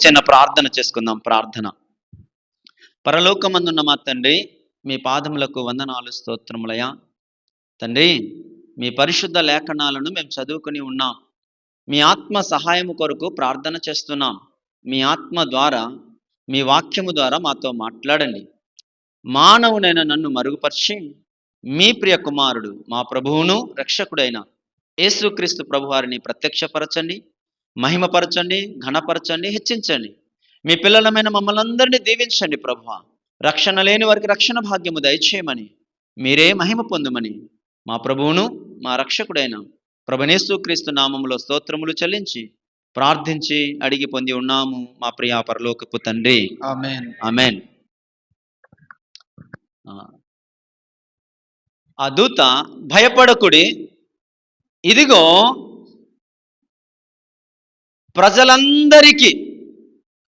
చిన్న ప్రార్థన చేసుకుందాం. ప్రార్థన. పరలోకమందున్న మా తండ్రి, మీ పాదములకు వందనాలు, స్తోత్రములయ్యా. తండ్రి, మీ పరిశుద్ధ లేఖనాలను మేము చదువుకుని ఉన్నాం. మీ ఆత్మ సహాయము కొరకు ప్రార్థన చేస్తున్నాం. మీ ఆత్మ ద్వారా, మీ వాక్యము ద్వారా మాతో మాట్లాడండి. మానవునైన నన్ను మరుగుపరిచి మీ ప్రియ కుమారుడు, మా ప్రభువును రక్షకుడైన యేసుక్రీస్తు ప్రభువారిని ప్రత్యక్షపరచండి, మహిమపరచండి, ఘనపరచండి, హెచ్చించండి. మీ పిల్లలమైన మమ్మల్ని అందరినీ దీవించండి ప్రభువా. రక్షణ లేని వారికి రక్షణ భాగ్యము దయచేయమని, మీరే మహిమ పొందుమని మా ప్రభువును, మా రక్షకుడైన ప్రభునేసుక్రీస్తు నామములో స్తోత్రములు చెల్లించి ప్రార్థించి అడిగి పొంది ఉన్నాము మా ప్రియ పరలోకపు తండ్రి. ఆమేన్. ఆమేన్. ఆ దూత, భయపడకుడి, ఇదిగో ప్రజలందరికీ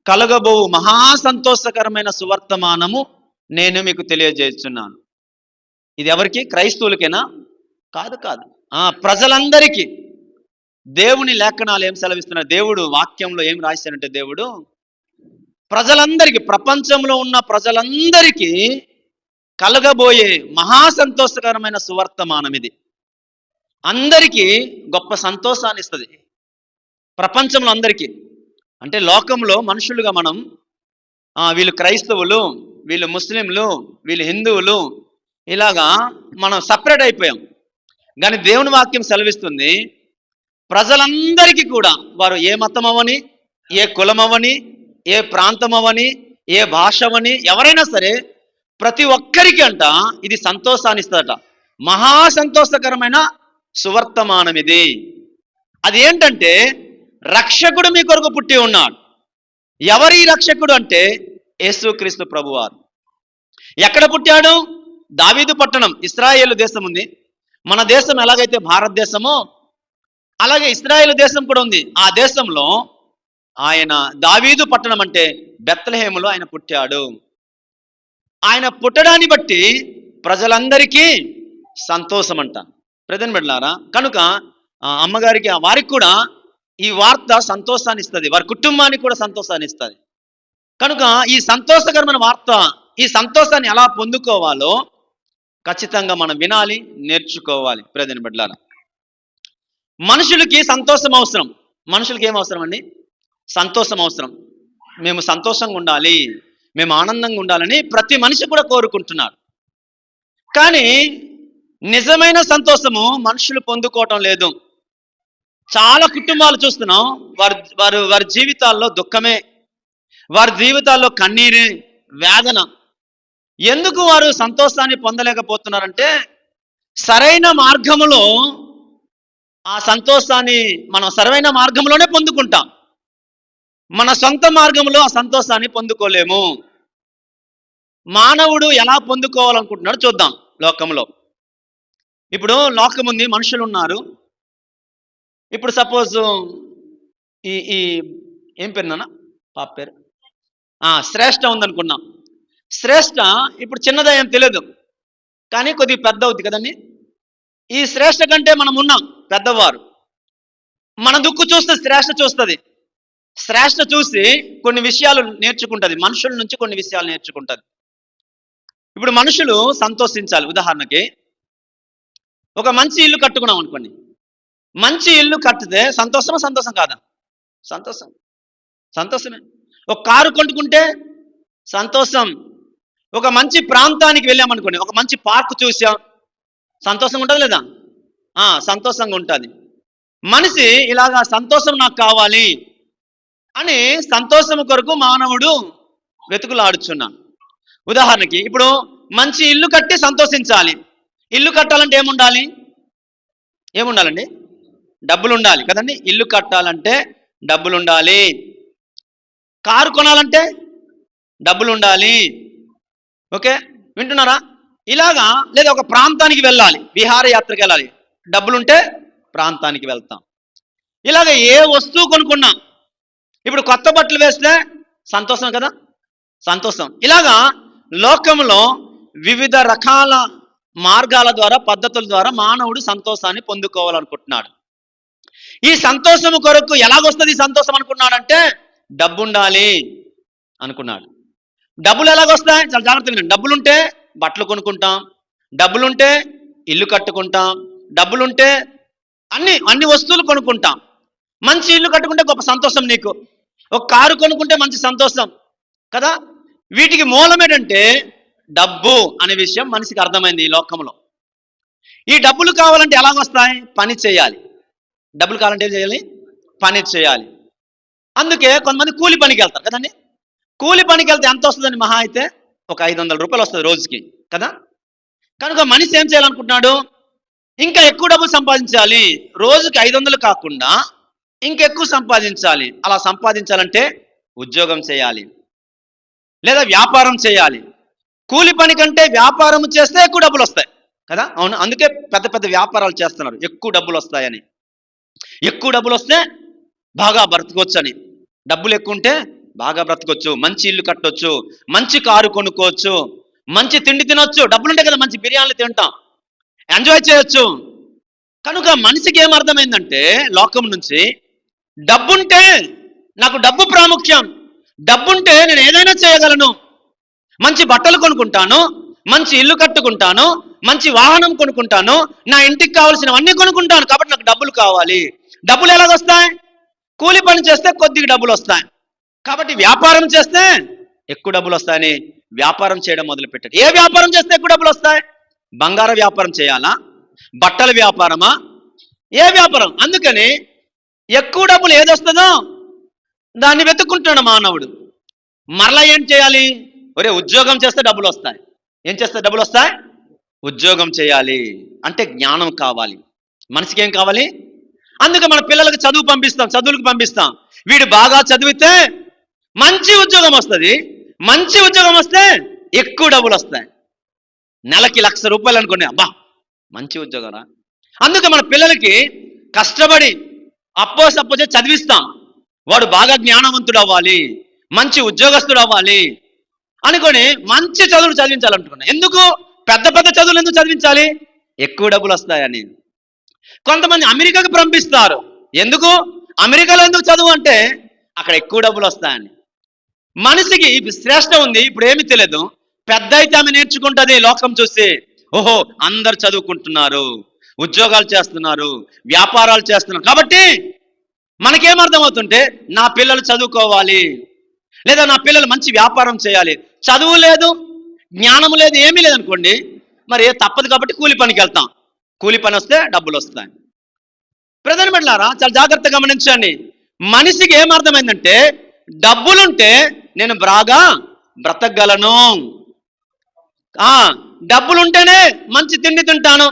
కలగబోవు మహా సంతోషకరమైన సువర్తమానము నేను మీకు తెలియజేస్తున్నాను. ఇది ఎవరికి? క్రైస్తవులకేనా? కాదు కాదు, ప్రజలందరికీ. దేవుని లేఖనాలు ఏం సెలవిస్తున్నారు? దేవుడు వాక్యంలో ఏం రాశారంటే, దేవుడు ప్రజలందరికీ, ప్రపంచంలో ఉన్న ప్రజలందరికీ కలగబోయే మహా సంతోషకరమైన సువర్తమానం ఇది. అందరికీ గొప్ప సంతోషాన్ని ఇస్తుంది. ప్రపంచంలో అందరికీ అంటే లోకంలో మనుషులుగా మనం వీళ్ళు క్రైస్తవులు, వీళ్ళు ముస్లింలు, వీళ్ళు హిందువులు, ఇలాగా మనం సపరేట్ అయిపోయాం. కానీ దేవుని వాక్యం సెలవిస్తుంది, ప్రజలందరికీ కూడా, వారు ఏ మతం అవని, ఏ కులం అవని, ఏ ప్రాంతం అవని, ఏ భాష అవని, ఎవరైనా సరే ప్రతి ఒక్కరికి అంట ఇది సంతోషాన్ని ఇస్తుందట. మహా సంతోషకరమైన సువర్తమానం ఇది. అది ఏంటంటే, రక్షకుడు మీ కొరకు పుట్టి ఉన్నాడు. ఎవరి రక్షకుడు అంటే యేసుక్రీస్తు ప్రభువారు. ఎక్కడ పుట్టాడు? దావీదు పట్టణం, ఇశ్రాయేలు దేశం ఉంది. మన దేశం ఎలాగైతే భారతదేశమో అలాగే ఇశ్రాయేలు దేశం కూడా ఉంది. ఆ దేశంలో ఆయన దావీదు పట్టణం అంటే బెత్లెహేములో ఆయన పుట్టాడు. ఆయన పుట్టడాన్ని బట్టి ప్రజలందరికీ సంతోషం అంట. ప్రజలు బిడ్డలారా, కనుక అమ్మగారికి, వారికి కూడా ఈ వార్త సంతోషాన్ని ఇస్తుంది, వారి కుటుంబానికి కూడా సంతోషాన్ని ఇస్తుంది. కనుక ఈ సంతోషకరమైన వార్త, ఈ సంతోషాన్ని ఎలా పొందుకోవాలో ఖచ్చితంగా మనం వినాలి, నేర్చుకోవాలి. ప్రజలు బిడ్డలారా, మనుషులకి సంతోషం అవసరం. మనుషులకి ఏం అవసరం అండి? సంతోషం అవసరం. మేము సంతోషంగా ఉండాలి, మేము ఆనందంగా ఉండాలని ప్రతి మనిషి కూడా కోరుకుంటున్నాడు. కానీ నిజమైన సంతోషము మనుషులు పొందుకోవటం లేదు. చాలా కుటుంబాలు చూస్తున్నాం, వారి జీవితాల్లో దుఃఖమే, వారి జీవితాల్లో కన్నీరే, వేదన. ఎందుకు వారు సంతోషాన్ని పొందలేకపోతున్నారంటే, సరైన మార్గములో ఆ సంతోషాన్ని మనం సరైన మార్గంలోనే పొందుకుంటాం. మన సొంత మార్గంలో ఆ సంతోషాన్ని పొందుకోలేము. మానవుడు ఎలా పొందుకోవాలనుకుంటున్నాడో చూద్దాం. లోకంలో ఇప్పుడు లోకం ఉంది, మనుషులు ఉన్నారు. ఇప్పుడు సపోజ్ ఈ ఏం పేరు నాన్న, పాప పేరు శ్రేష్ఠ ఉందనుకున్నాం. శ్రేష్ఠ ఇప్పుడు చిన్నదయ్యం తెలియదు, కానీ కొద్దిగా పెద్ద అవుద్ది కదండి. ఈ శ్రేష్ఠ కంటే మనం ఉన్నాం పెద్దవారు. మన దుక్కు చూస్తే శ్రేష్ఠ చూస్తుంది. శ్రేష్ఠ చూసి కొన్ని విషయాలు నేర్చుకుంటుంది, మనుషుల నుంచి కొన్ని విషయాలు నేర్చుకుంటుంది. ఇప్పుడు మనుషులు సంతోషించాలి. ఉదాహరణకి ఒక మంచి ఇల్లు కట్టుకున్నాం అనుకోండి. మంచి ఇల్లు కట్టితే సంతోషమా, సంతోషం కాదా? సంతోషం, సంతోషమే. ఒక కారు కొనుక్కుంటే సంతోషం. ఒక మంచి ప్రాంతానికి వెళ్ళామనుకోండి, ఒక మంచి పార్క్ చూసాం, సంతోషంగా ఉంటుంది లేదా? సంతోషంగా ఉంటుంది. మనిషి ఇలాగా సంతోషం నాకు కావాలి అని సంతోషం కొరకు మానవుడు వెతుకులాడుచున్నాడు. ఉదాహరణకి ఇప్పుడు మంచి ఇల్లు కట్టి సంతోషించాలి. ఇల్లు కట్టాలంటే ఏముండాలి? ఏముండాలండి? డబ్బులు ఉండాలి కదండి. ఇల్లు కట్టాలంటే డబ్బులు ఉండాలి. కారు కొనాలంటే డబ్బులు ఉండాలి. ఓకే, వింటున్నారా? ఇలాగా. లేదా ఒక ప్రాంతానికి వెళ్ళాలి, విహారయాత్రకు వెళ్ళాలి, డబ్బులుంటే ప్రాంతానికి వెళ్తాం. ఇలాగ ఏ వస్తువు కొనుక్కున్నా, ఇప్పుడు కొత్త బట్టలు వేస్తే సంతోషం కదా, సంతోషం. ఇలాగా లోకంలో వివిధ రకాల మార్గాల ద్వారా, పద్ధతుల ద్వారా మానవుడు సంతోషాన్ని పొందుకోవాలనుకుంటున్నాడు. ఈ సంతోషము కొరకు ఎలాగొస్తుంది సంతోషం అనుకున్నాడంటే, డబ్బు ఉండాలి అనుకున్నాడు. డబ్బులు ఎలాగొస్తాయి? చాలా జాగ్రత్తగా వినండి. డబ్బులుంటే బట్టలు కొనుక్కుంటాం, డబ్బులుంటే ఇల్లు కట్టుకుంటాం, డబ్బులుంటే అన్ని అన్ని వస్తువులు కొనుక్కుంటాం. మంచి ఇల్లు కట్టుకుంటే గొప్ప సంతోషం నీకు. ఒక కారు కొనుక్కుంటే మంచి సంతోషం కదా. వీటికి మూలం ఏంటంటే డబ్బు అనే విషయం మనిషికి అర్థమైంది ఈ లోకంలో. ఈ డబ్బులు కావాలంటే ఎలాగొస్తాయి? పని చేయాలి. డబ్బులు కావాలంటే ఏం చేయాలి? పని చేయాలి. అందుకే కొంతమంది కూలి పనికి వెళ్తారు కదండి. కూలి పనికి వెళ్తే ఎంత వస్తుందండి? మహా అయితే ఒక 500 రూపాయలు వస్తుంది రోజుకి కదా. కనుక మనిషి ఏం చేయాలనుకుంటున్నాడు? ఇంకా ఎక్కువ డబ్బులు సంపాదించాలి. రోజుకి 500 కాకుండా ఇంకెక్కువ సంపాదించాలి. అలా సంపాదించాలంటే ఉద్యోగం చేయాలి, లేదా వ్యాపారం చేయాలి. కూలి పని కంటే వ్యాపారం చేస్తే ఎక్కువ డబ్బులు వస్తాయి కదా. అవును, అందుకే పెద్ద పెద్ద వ్యాపారాలు చేస్తున్నారు, ఎక్కువ డబ్బులు వస్తాయని. ఎక్కువ డబ్బులు వస్తే బాగా బ్రతకొచ్చు అని. డబ్బులు ఎక్కువ ఉంటే బాగా బ్రతకొచ్చు, మంచి ఇల్లు కట్టొచ్చు, మంచి కారు కొనుక్కోవచ్చు, మంచి తిండి తినొచ్చు. డబ్బులుంటే కదా మంచి బిర్యానీలు తింటాం, ఎంజాయ్ చేయొచ్చు. కనుక మనిషికి ఏం అర్థమైందంటే లోకం నుంచి, డబ్బుంటే నాకు డబ్బు ప్రాముఖ్యం, డబ్బుంటే నేను ఏదైనా చేయగలను. మంచి బట్టలు కొనుక్కుంటాను, మంచి ఇల్లు కట్టుకుంటాను, మంచి వాహనం కొనుక్కుంటాను, నా ఇంటికి కావాల్సినవన్నీ కొనుక్కుంటాను. కాబట్టి నాకు డబ్బులు కావాలి. డబ్బులు ఎలాగొస్తాయి? కూలి పని చేస్తే కొద్దిగా డబ్బులు వస్తాయి. కాబట్టి వ్యాపారం చేస్తే ఎక్కువ డబ్బులు వస్తాయని వ్యాపారం చేయడం మొదలుపెట్టాడు. ఏ వ్యాపారం చేస్తే ఎక్కువ డబ్బులు వస్తాయి? బంగార వ్యాపారం చేయాలా? బట్టల వ్యాపారమా? ఏ వ్యాపారం? అందుకని ఎక్కువ డబ్బులు ఏది వస్తుందో దాన్ని వెతుక్కుంటున్నాడు మానవుడు. మరలా ఏం చేయాలి? ఒరే, ఉద్యోగం చేస్తే డబ్బులు వస్తాయి. ఏం చేస్తే డబ్బులు వస్తాయి? ఉద్యోగం చేయాలి. అంటే జ్ఞానం కావాలి. మనిషికి ఏం కావాలి? అందుకే మన పిల్లలకు చదువు పంపిస్తాం, చదువులకు పంపిస్తాం. వీడు బాగా చదివితే మంచి ఉద్యోగం వస్తుంది. మంచి ఉద్యోగం వస్తే ఎక్కువ డబ్బులు వస్తాయి. నెలకి 1,00,000 రూపాయలు అనుకోండి, అబ్బా మంచి ఉద్యోగం రా. అందుకే మన పిల్లలకి కష్టపడి అప్పో సప్పో చేసి చదివిస్తాం. వాడు బాగా జ్ఞానవంతుడు అవ్వాలి, మంచి ఉద్యోగస్తుడు అవ్వాలి అనుకొని మంచి చదువులు చదివించాలనుకున్నాను. ఎందుకు? పెద్ద పెద్ద చదువులు ఎందుకు చదివించాలి? ఎక్కువ డబ్బులు వస్తాయని. కొంతమంది అమెరికాకి పంపిస్తారు. ఎందుకు? అమెరికాలో ఎందుకు చదువు అంటే అక్కడ ఎక్కువ డబ్బులు వస్తాయని. మనిషికి శ్రేష్ట ఉంది, ఇప్పుడు ఏమి తెలియదు. పెద్ద అయితే ఆమె నేర్చుకుంటుంది. లోకం చూసి, ఓహో అందరు చదువుకుంటున్నారు, ఉద్యోగాలు చేస్తున్నారు, వ్యాపారాలు చేస్తున్నారు, కాబట్టి మనకేమర్థమవుతుంటే నా పిల్లలు చదువుకోవాలి, లేదా నా పిల్లలు మంచి వ్యాపారం చేయాలి. చదువు లేదు, జ్ఞానం లేదు, ఏమీ లేదనుకోండి, మరి తప్పదు. కాబట్టి కూలి పనికి వెళ్తాం. కూలి పని వస్తే డబ్బులు వస్తాయి. ప్రధాన బిడ్డలారా, చాలా జాగ్రత్తగా గమనించండి. మనిషికి ఏమర్థమైందంటే డబ్బులుంటే నేను బాగా బ్రతకగలను. డబ్బులుంటేనే మంచి తిండి తింటాను,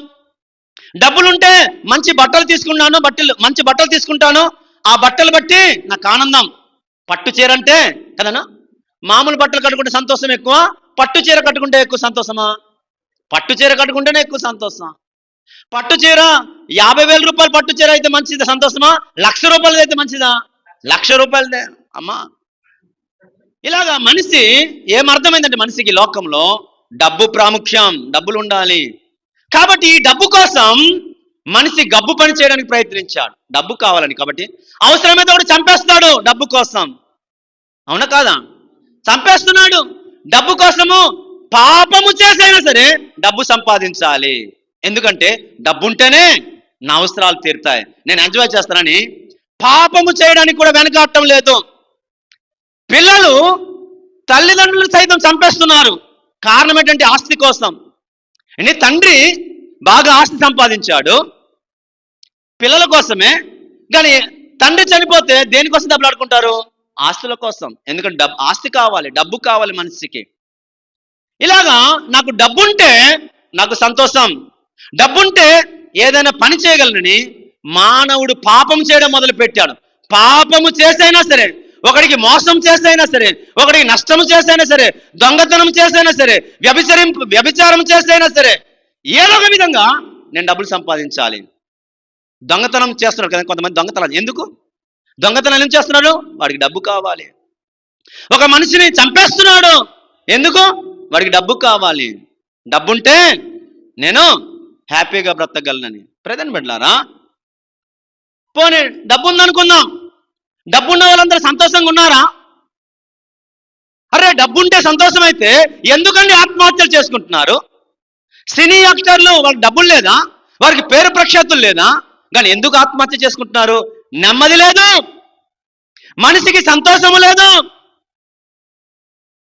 డబ్బులుంటే మంచి బట్టలు తీసుకుంటాను, మంచి బట్టలు తీసుకుంటాను. ఆ బట్టలు బట్టి నాకు ఆనందం. పట్టు చీర అంటే కదనా, మామూలు బట్టలు కట్టుకుంటే సంతోషం ఎక్కువ, పట్టు చీర కట్టుకుంటే ఎక్కువ సంతోషమా? పట్టు చీర కట్టుకుంటేనే ఎక్కువ సంతోషం. పట్టు చీర 50,000 రూపాయలు పట్టు చీర అయితే మంచిది సంతోషమా? 1,00,000 రూపాయలది అయితే మంచిదా? 1,00,000 రూపాయలదే అమ్మా. ఇలాగా మనిషి ఏమర్థమైందంటే మనిషికి లోకంలో డబ్బు ప్రాముఖ్యం, డబ్బులు ఉండాలి. కాబట్టి ఈ డబ్బు కోసం మనిషి గబ్బు పని చేయడానికి ప్రయత్నించాడు, డబ్బు కావాలని. కాబట్టి అవసరమైతే ఒకటి చంపేస్తాడు డబ్బు కోసం. అవునా కాదా? చంపేస్తున్నాడు డబ్బు కోసము. పాపము చేసైనా సరే డబ్బు సంపాదించాలి. ఎందుకంటే డబ్బు ఉంటేనే నా అవసరాలు తీరుతాయి, నేను ఎంజాయ్ చేస్తానని పాపము చేయడానికి కూడా వెనకాడటం లేదు. పిల్లలు తల్లిదండ్రులు సైతం చంపేస్తున్నారు. కారణం ఏంటంటే ఆస్తి కోసం. అంటే తండ్రి బాగా ఆస్తి సంపాదించాడు పిల్లల కోసమే, కానీ తండ్రి చనిపోతే దేనికోసం డబ్బులు ఆడుకుంటారు? ఆస్తుల కోసం. ఎందుకంటే ఆస్తి కావాలి, డబ్బు కావాలి మనిషికి. ఇలాగా నాకు డబ్బుంటే నాకు సంతోషం, డబ్బుంటే ఏదైనా పని చేయగలనని మానవుడు పాపం చేయడం మొదలు పెట్టాడు. పాపము చేసైనా సరే, ఒకడికి మోసం చేసైనా సరే, ఒకడికి నష్టము చేసైనా సరే, దొంగతనం చేసైనా సరే, వ్యభిచారం చేసైనా సరే, ఏదో ఒక విధంగా నేను డబ్బులు సంపాదించాలి. దొంగతనం చేస్తున్నారు కదా కొంతమంది. దొంగతనం ఎందుకు? దొంగతనం ఏం చేస్తున్నాడు? వాడికి డబ్బు కావాలి. ఒక మనిషిని చంపేస్తున్నాడు ఎందుకు? వాడికి డబ్బు కావాలి. డబ్బుంటే నేను హ్యాపీగా బ్రతకగలనని. ప్రధాన బిడ్డలారా, పోనీ డబ్బు ఉందనుకుందాం, డబ్బున్న వాళ్ళందరూ సంతోషంగా ఉన్నారా? అరే డబ్బుంటే సంతోషం అయితే ఎందుకండి ఆత్మహత్యలు చేసుకుంటున్నారు? సినీ యాక్టర్లు వాళ్ళకి డబ్బులు లేదా? వారికి పేరు ప్రఖ్యాతులు లేదా? కానీ ఎందుకు ఆత్మహత్య చేసుకుంటున్నారు? నెమ్మది లేదు, మనిషికి సంతోషము లేదు.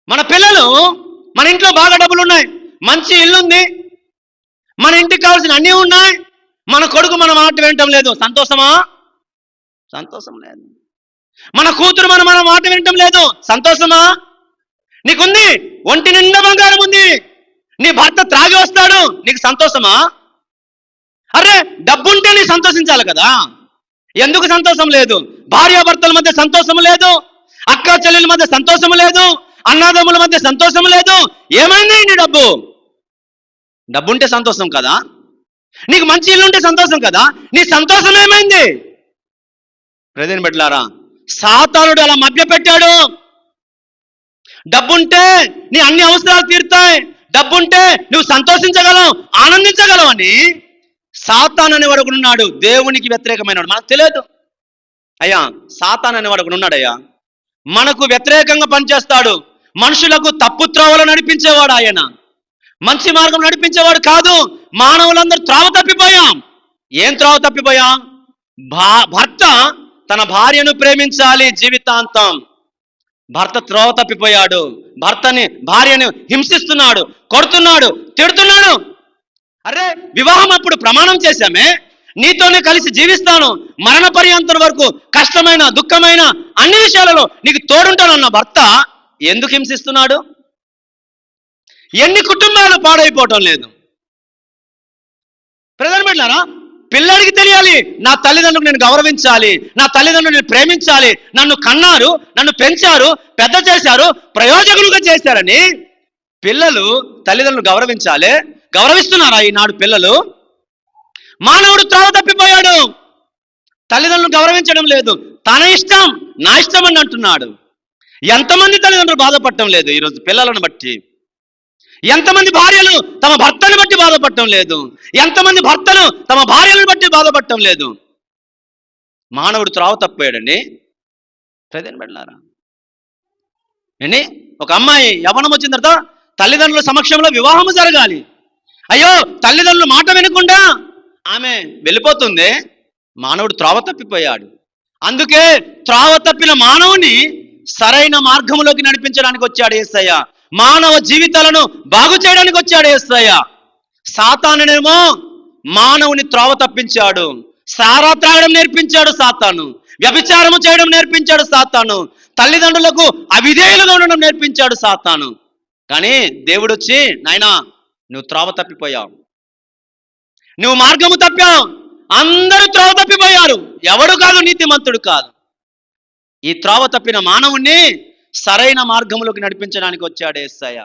మన పిల్లలు, మన ఇంట్లో బాగా డబ్బులు ఉన్నాయి, మంచి ఇల్లు ఉంది, మన ఇంటికి కావాల్సిన అన్నీ ఉన్నాయి, మన కొడుకు మన మాట వినటం లేదు, సంతోషమా? సంతోషం లేదు. మన కూతురు మన మాట వినటం లేదు, సంతోషమా? నీకుంది, ఒంటి నిండా బంగారం ఉంది, నీ భర్త త్రాగి వస్తాడు, నీకు సంతోషమా? అరే డబ్బుంటే నీ సంతోషించాలి కదా, ఎందుకు సంతోషం లేదు? భార్యాభర్తల మధ్య సంతోషం లేదు, అక్క చెల్లెల మధ్య సంతోషం లేదు, అన్నదమ్ముల మధ్య సంతోషం లేదు. ఏమైంది నీ డబ్బు? డబ్బుంటే సంతోషం కదా, నీకు మంచి ఇల్లు ఉంటే సంతోషం కదా, నీ సంతోషం ఏమైంది? ప్రజని పెట్టారా, సాతానుడు అలా మభ్య పెట్టాడు. డబ్బుంటే నీ అన్ని అవసరాలు తీరుతాయి, డబ్బుంటే నువ్వు సంతోషించగలవు, ఆనందించగలవు అని సాతాన్ అనేవాడు ఒకడు ఉన్నాడు, దేవునికి వ్యతిరేకమైన వాడు. మనకు తెలియదు అయ్యా, సాతాన్ అనేవాడు ఒకడు ఉన్నాడయ్యా, మనకు వ్యతిరేకంగా పనిచేస్తాడు. మనుషులకు తప్పు త్రోవలు నడిపించేవాడు ఆయన, మంచి మార్గం నడిపించేవాడు కాదు. మానవులందరూ త్రోవ తప్పిపోయాం. ఏం త్రోవ తప్పిపోయాం? భర్త తన భార్యను ప్రేమించాలి జీవితాంతం. భర్త త్రోవ తప్పిపోయాడు, భార్యను హింసిస్తున్నాడు, కొడుతున్నాడు, తిడుతున్నాడు. అరే వివాహం అప్పుడు ప్రమాణం చేశామే, నీతోనే కలిసి జీవిస్తాను, మరణ పర్యంతం వరకు కష్టమైన దుఃఖమైన అన్ని విషయాలలో నీకు తోడుంటానన్న భర్త ఎందుకు హింసిస్తున్నాడు? ఎన్ని కుటుంబాలు పాడైపోవటం లేదు? ప్రధానమంటారా, పిల్లడికి తెలియాలి, నా తల్లిదండ్రులకు నేను గౌరవించాలి, నా తల్లిదండ్రులు నేను ప్రేమించాలి, నన్ను కన్నారు, నన్ను పెంచారు, పెద్ద చేశారు, ప్రయోజకులుగా చేశారని పిల్లలు తల్లిదండ్రులు గౌరవించాలి. గౌరవిస్తున్నారా ఈనాడు పిల్లలు? మానవుడు త్రోవ తప్పిపోయాడు, తల్లిదండ్రులు గౌరవించడం లేదు, తన ఇష్టం నా ఇష్టం అని అంటున్నాడు. ఎంతమంది తల్లిదండ్రులు బాధపడటం లేదు ఈరోజు పిల్లలను బట్టి? ఎంతమంది భార్యలు తమ భర్తను బట్టి బాధపడటం లేదు? ఎంతమంది భర్తలు తమ భార్యలను బట్టి బాధపడటం లేదు? మానవుడు త్రోవ తప్పిపోయాడండి. ప్రజలు వెళ్ళారా అండి? ఒక అమ్మాయి యవ్వనం వచ్చిన తర్వాత తల్లిదండ్రుల సమక్షంలో వివాహము జరగాలి. అయ్యో తల్లిదండ్రుల మాట వినకుండా ఆమె వెళ్ళిపోతుంది. మానవుడు త్రోవ తప్పిపోయాడు. అందుకే త్రోవ తప్పిన మానవుని సరైన మార్గంలోకి నడిపించడానికి వచ్చాడు యేసయ్య. మానవ జీవితాలను బాగు చేయడానికి వచ్చాడు యేసయ్య. సాతానునేమో మానవుని త్రోవ తప్పించాడు, సారా త్రాగడం నేర్పించాడు సాతాను, వ్యభిచారము చేయడం నేర్పించాడు సాతాను, తల్లిదండ్రులకు అవిధేయులుగా ఉండడం నేర్పించాడు సాతాను. కానీ దేవుడు వచ్చి, నాయనా నువ్వు త్రోవ తప్పిపోయావు, నువ్వు మార్గము తప్పావు. అందరూ త్రోవ తప్పిపోయారు, ఎవడు కాదు నీతిమంతుడు కాదు. ఈ త్రోవ తప్పిన మానవుణ్ణి సరైన మార్గంలోకి నడిపించడానికి వచ్చాడు యేసయ్య.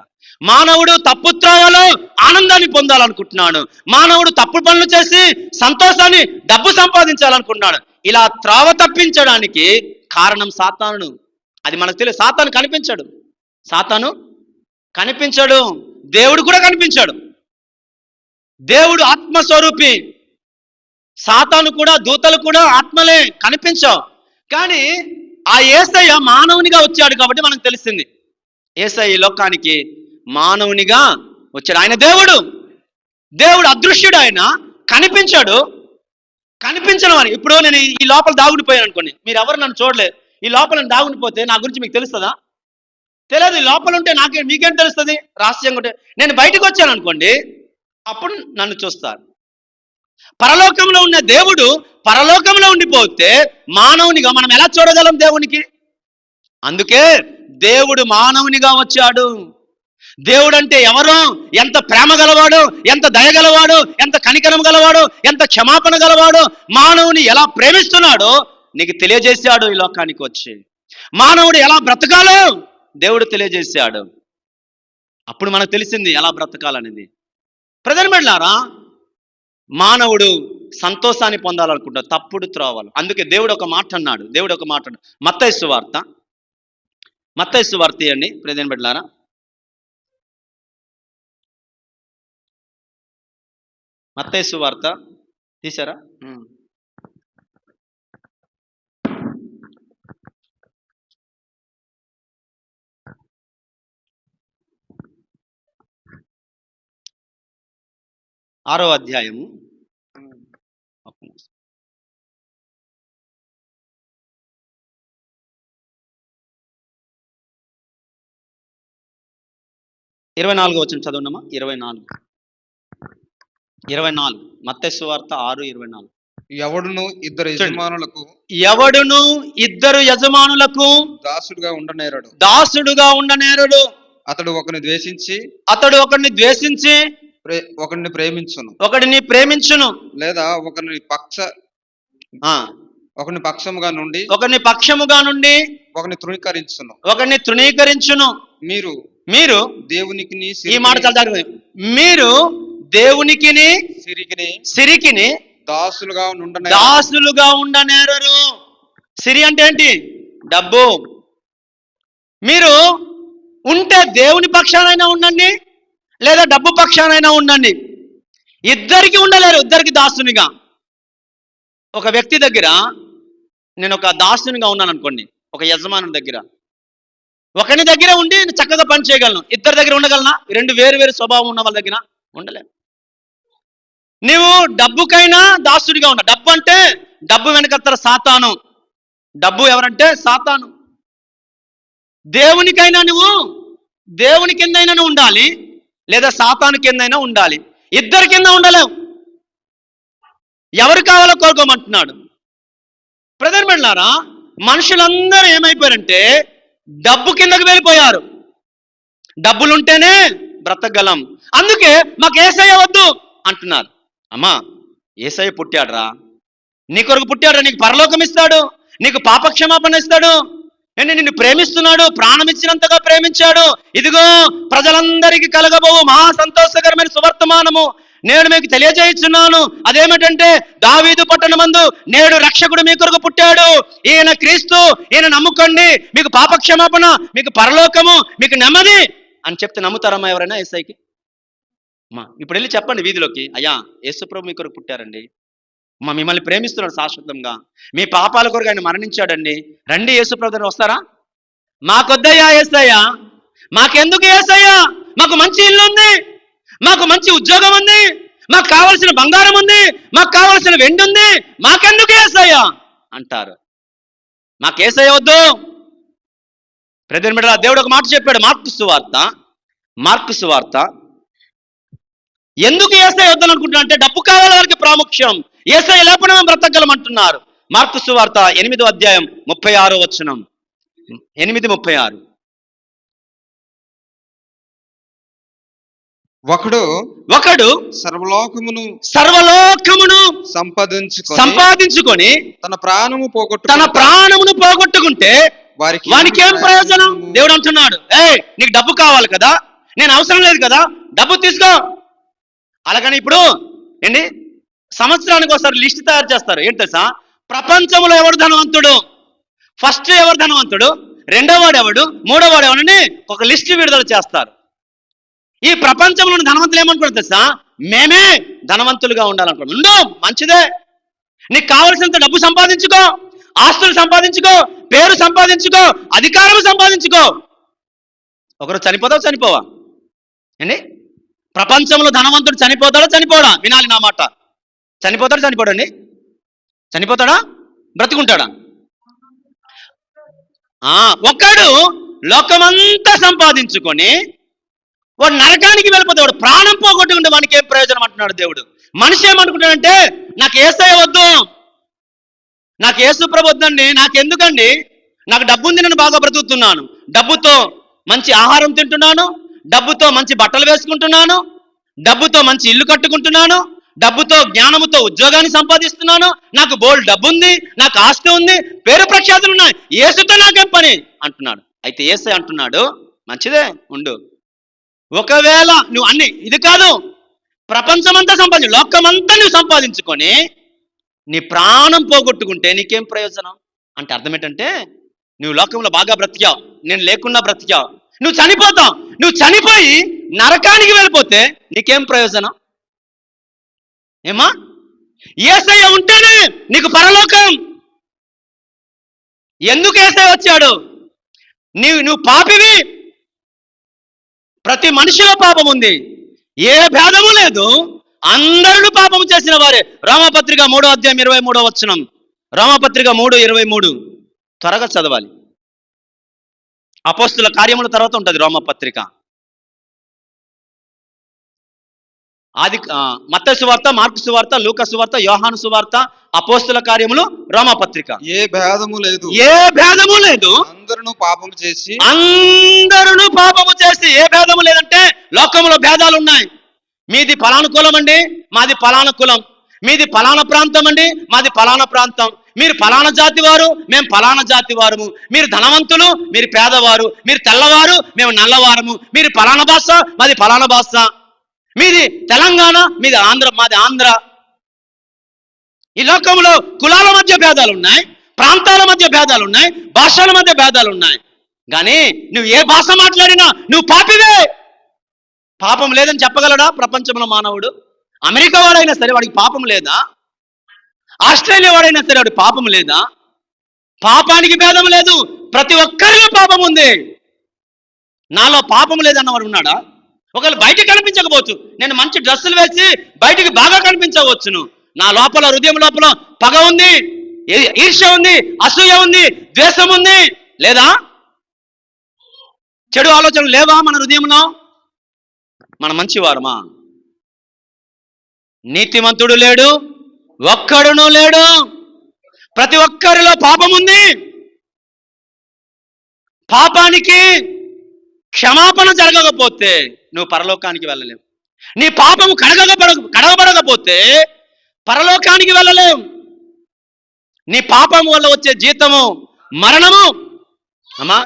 మానవుడు తప్పు త్రోవలో ఆనందాన్ని పొందాలనుకుంటున్నాడు, మానవుడు తప్పు పనులు చేసి సంతోషాన్ని డబ్బు సంపాదించాలనుకుంటున్నాడు. ఇలా త్రోవ తప్పించడానికి కారణం సాతాను. అది మనకు తెలియదు. సాతాను కనిపించడు, దేవుడు కూడా కనిపించాడు. దేవుడు ఆత్మస్వరూపి, సాతాను కూడా, దూతలు కూడా ఆత్మలే, కనిపించవు. కానీ ఆ యేసయ్య మానవునిగా వచ్చాడు కాబట్టి మనకు తెలిసింది. యేసయ్య ఈ లోకానికి మానవునిగా వచ్చాడు. ఆయన దేవుడు అదృశ్యుడు, ఆయన కనిపించాడు. కనిపించడం అని, ఇప్పుడు నేను ఈ లోపల దాగుడిపోయాను అనుకోండి, మీరు ఎవరు నన్ను చూడలేదు, ఈ లోపల దాగుడిపోతే నా గురించి మీకు తెలుస్తుందా? తెలియదు. ఈ లోపల ఉంటే మీకేం తెలుస్తుంది? రహస్యంగా ఉంటే. నేను బయటకు వచ్చాను అనుకోండి, అప్పుడు నన్ను చూస్తారు. పరలోకంలో ఉన్న దేవుడు పరలోకంలో ఉండిపోతే మానవునిగా మనం ఎలా చూడగలం దేవునికి? అందుకే దేవుడు మానవునిగా వచ్చాడు. దేవుడు అంటే ఎవరు? ఎంత ప్రేమ గలవాడు, ఎంత దయ గలవాడు, ఎంత కనికరం గలవాడు, ఎంత క్షమాపణ గలవాడు, మానవుని ఎలా ప్రేమిస్తున్నాడో నీకు తెలియజేశాడు ఈ లోకానికి వచ్చి. మానవుడు ఎలా బ్రతకాలో దేవుడు తెలియజేశాడు. అప్పుడు మనకు తెలిసింది ఎలా బ్రతకాలనేది. ప్రజలారా, మానవుడు సంతోషాన్ని పొందాలనుకుంటాడు, తప్పుడు త్రోవలు. అందుకే దేవుడు ఒక మాట అన్నాడు. మత్తయి సువార్త అండి ప్రజలు పెట్టారా, మత్తయి సువార్త తీశారా? 6వ అధ్యాయము 24 వచనం చదవండమ్మా. 24 మత్తయి సువార్త 6:24. ఎవడును ఇద్దరు యజమానులకు దాసుడుగా ఉండనేరడు. అతడు ఒకరిని ద్వేషించి ఒకడిని ప్రేమించును లేదా ఒకరిని పక్షముగా నుండి ఒకరిని తృణీకరించును. మీరు దేవునికి ఈ మాట చాలా జాగ్రత్త. మీరు దేవునికిని సిరికిని దాసులుగా ఉండనేరరు. సిరి అంటే ఏంటి? డబ్బు. మీరు ఉంటే దేవుని పక్షానైనా ఉండండి, లేదా డబ్బు పక్షానైనా ఉండండి. ఇద్దరికి ఉండలేరు, ఇద్దరికి దాసునిగా. ఒక వ్యక్తి దగ్గర నేను ఒక దాసునిగా ఉన్నాను అనుకోండి, ఒక యజమాని దగ్గర. ఒకని దగ్గర ఉండి చక్కగా పని చేయగలను, ఇద్దరి దగ్గర ఉండగలనా? రెండు వేరు స్వభావం ఉన్న వాళ్ళ దగ్గర ఉండలేను. నీవు డబ్బుకైనా దాసుడిగా ఉన్నా. డబ్బు అంటే డబ్బు వెనకత్తర సాతాను. డబ్బు ఎవరంటే సాతాను. దేవునికైనా నువ్వు దేవుని కిందైనా ఉండాలి, లేదా సాతాను కిందైనా ఉండాలి. ఇద్దరి కింద ఉండలేవు. ఎవరు కావాలో కోరుకోమంటున్నాడు. బ్రదర్ బిడ్డలారా, మనుషులందరూ ఏమైపోయారంటే డబ్బు కిందకు వెళ్ళిపోయారు. డబ్బులుంటేనే బ్రతకగలం, అందుకే మాకు యేసయ్య వద్దు అంటున్నారు. అమ్మా, యేసయ్య పుట్టాడురా, నీ కొరకు పుట్టాడురా, నీకు పరలోకం ఇస్తాడు, నీకు పాపక్షమాపణ ఇస్తాడు, నిన్ను ప్రేమిస్తున్నాడు, ప్రాణం ఇచ్చినంతగా ప్రేమించాడు. ఇదిగో ప్రజలందరికీ కలగబోవు మహా సంతోషకరమైన సువర్తమానము నేను మీకు తెలియజేయుచున్నాను. అదేమిటంటే దావీదు పట్టణమందు నేడు రక్షకుడు మీ కొరకు పుట్టాడు. ఈయన క్రీస్తు, ఈయన నమ్ముకోండి, మీకు పాపక్షమాపణ, మీకు పరలోకము, మీకు నెమ్మది అని చెప్తే నమ్ముతారమ్మా ఎవరైనా యేసయ్యకి? ఇప్పుడు వెళ్ళి చెప్పండి వీధిలోకి, అయ్యా యేసుప్రభు మీ కొరకు పుట్టారండి, మిమ్మల్ని ప్రేమిస్తున్నాడు శాశ్వతంగా, మీ పాపాల కొరకు ఆయన మరణించాడండి, రండి యేసుప్రభు దగ్గర వస్తారా? మాకొద్దయ్యా యేసయ్య, మాకెందుకు యేసయ్య? మాకు మంచి ఇల్లు ఉంది, మాకు మంచి ఉద్యోగం ఉంది, మాకు కావలసిన బంగారం ఉంది, మాకు కావలసిన వెండి ఉంది, మాకెందుకు యేసయ్య అంటారు. మాకు యేసయ్య వద్దు. ప్రతినిమిడ దేవుడు ఒక మాట చెప్పాడు, మార్కు సువార్త. ఎందుకు యేసయ్య వద్దని అనుకుంటున్నా అంటే డబ్బు కావాలి వారికి ప్రాముఖ్యం. యేసయ్య లేకుండా మేము బ్రతకగలం అంటున్నారు. మార్కు సువార్త 8వ అధ్యాయం 36వ వచనం. 8:36. ఒకడు సర్వలోకమును సంపాదించుకొని తన ప్రాణమును పోగొట్టుకుంటే వానికి ఏం ప్రయోజనం? దేవుడు అంటున్నాడు, నీకు డబ్బు కావాలి కదా, నేను అవసరం లేదు కదా, డబ్బు తీసుకో. అలాగని ఇప్పుడు ఏంటి, సంవత్సరానికి ఒకసారి లిస్ట్ తయారు చేస్తారు. ఏంటి తెలుసా? ప్రపంచంలో ఎవడు ధనవంతుడు, ఫస్ట్ ఎవరు ధనవంతుడు, రెండో వాడు ఎవడు, మూడో వాడు ఎవడని ఒక లిస్ట్ విడుదల చేస్తారు. ఈ ప్రపంచంలోని ధనవంతులు ఏమనుకుంటారు తెలుసా? మేమే ధనవంతులుగా ఉండాలనుకుంటాం. ఉండు, మంచిదే, నీకు కావలసినంత డబ్బు సంపాదించుకో, ఆస్తులు సంపాదించుకో, పేరు సంపాదించుకో, అధికారం సంపాదించుకో. ఒకరు చనిపోవా అండి? ప్రపంచంలో ధనవంతుడు చనిపోతాడా చనిపోడా? వినాలి నా మాట. చనిపోతాడండి? చనిపోతాడా బ్రతుకుంటాడా? ఒక్కడు లోకమంతా సంపాదించుకొని వాడు నరకానికి వెళ్ళిపోతే వాడు ప్రాణం పోగొట్టుకుంటే వానికి ఏం ప్రయోజనం అంటున్నాడు దేవుడు. మనిషి ఏమనుకుంటాడంటే నాకు యేసయ్య వద్దు, నాకు యేసు ప్రభు వద్దండి, నాకెందుకండి, నాకు డబ్బు ఉంది, నేను బాగా బ్రతుకుతున్నాను, డబ్బుతో మంచి ఆహారం తింటున్నాను, డబ్బుతో మంచి బట్టలు వేసుకుంటున్నాను, డబ్బుతో మంచి ఇల్లు కట్టుకుంటున్నాను, డబ్బుతో జ్ఞానముతో ఉద్యోగాన్ని సంపాదిస్తున్నాను, నాకు బోల్డ్ డబ్బు ఉంది, నాకు ఆస్తి ఉంది, పేరు ప్రఖ్యాతులు ఉన్నాయి, యేసుతో నాకేం పని అంటున్నాడు. అయితే యేసయ్య అంటున్నాడు, మంచిదే ఉండు, ఒకవేళ నువ్వు అన్ని ఇది కాదు, ప్రపంచమంతా లోకమంతా నువ్వు సంపాదించుకొని నీ ప్రాణం పోగొట్టుకుంటే నీకేం ప్రయోజనం అంటే అర్థం ఏంటంటే నువ్వు లోకంలో బాగా బ్రతికావు, నేను లేకున్నా బ్రతికావు, నువ్వు చనిపోతావు, నువ్వు చనిపోయి నరకానికి వెళ్ళిపోతే నీకేం ప్రయోజనం? ఏమా? యేసయ్య ఉంటేనే నీకు పరలోకం. ఎందుకు యేసయ్య వచ్చాడు? నువ్వు పాపివి, ప్రతి మనిషిలో పాపం ఉంది, ఏ భేదము లేదు, అందరూ పాపము చేసిన వారే. రోమపత్రిక 3:23 రోమపత్రిక 3:23 త్వరగా చదవాలి. అపోస్తుల కార్యముల తర్వాత ఉంటుంది రోమపత్రిక. మత్తయి సువార్త, మార్కు సువార్త, లూకా సువార్త, యోహాను సువార్త, అపోస్తుల కార్యములు, రోమపత్రిక. ఏ భేదము లేదు, ఏ భేదము లేదు. అందరూ పాపము చేసి ఏ భేదము లేదంటే లోకంలో భేదాలు ఉన్నాయి. మీది పలానా కులం అండి, మాది పలానా కులం. మీది పలానా ప్రాంతం అండి, మాది పలానా ప్రాంతం. మీరు పలానా జాతి వారు, మేము పలానా జాతి వారము. మీరు ధనవంతులు, మీరు పేదవారు. మీరు తెల్లవారు, మేము నల్లవారము. మీరు పలానా భాష, మాది పలానా భాష. మీది తెలంగాణ, మీది ఆంధ్ర, మాది ఆంధ్ర. ఈ లోకంలో కులాల మధ్య భేదాలు ఉన్నాయి, ప్రాంతాల మధ్య భేదాలు ఉన్నాయి, భాషల మధ్య భేదాలు ఉన్నాయి. కానీ నువ్వు ఏ భాష మాట్లాడినా నువ్వు పాపివే. పాపం లేదని చెప్పగలడా ప్రపంచంలో మానవుడు? అమెరికా వాడైనా సరే వాడికి పాపం లేదా? ఆస్ట్రేలియా వాడైనా సరే వాడికి పాపం లేదా? పాపానికి భేదం లేదు, ప్రతి ఒక్కరిలో పాపం ఉంది. నాలో పాపం లేదన్నవాడు ఉన్నాడా? ఒకవేళ బయటికి కనిపించకపోవచ్చు, నేను మంచి డ్రెస్సులు వేసి బయటికి బాగా కనిపించవచ్చును. నా లోపల, హృదయం లోపల పగ ఉంది, ఈర్ష్య ఉంది, అసూయ ఉంది, ద్వేషం ఉంది. లేదా? చెడు ఆలోచనలు లేవా మన హృదయంలో? మన మంచివారమా? నీతిమంతుడు లేడు, ఒక్కడునూ లేడు. ప్రతి ఒక్కరిలో పాపం ఉంది. పాపానికి క్షమాపణ జరగకపోతే నువ్వు పరలోకానికి వెళ్ళలేవు. నీ పాపము కడగబడకపోతే పరలోకానికి వెళ్ళలేవు. నీ పాపం వల్ల వచ్చే జీతము మరణము. అమ్మా,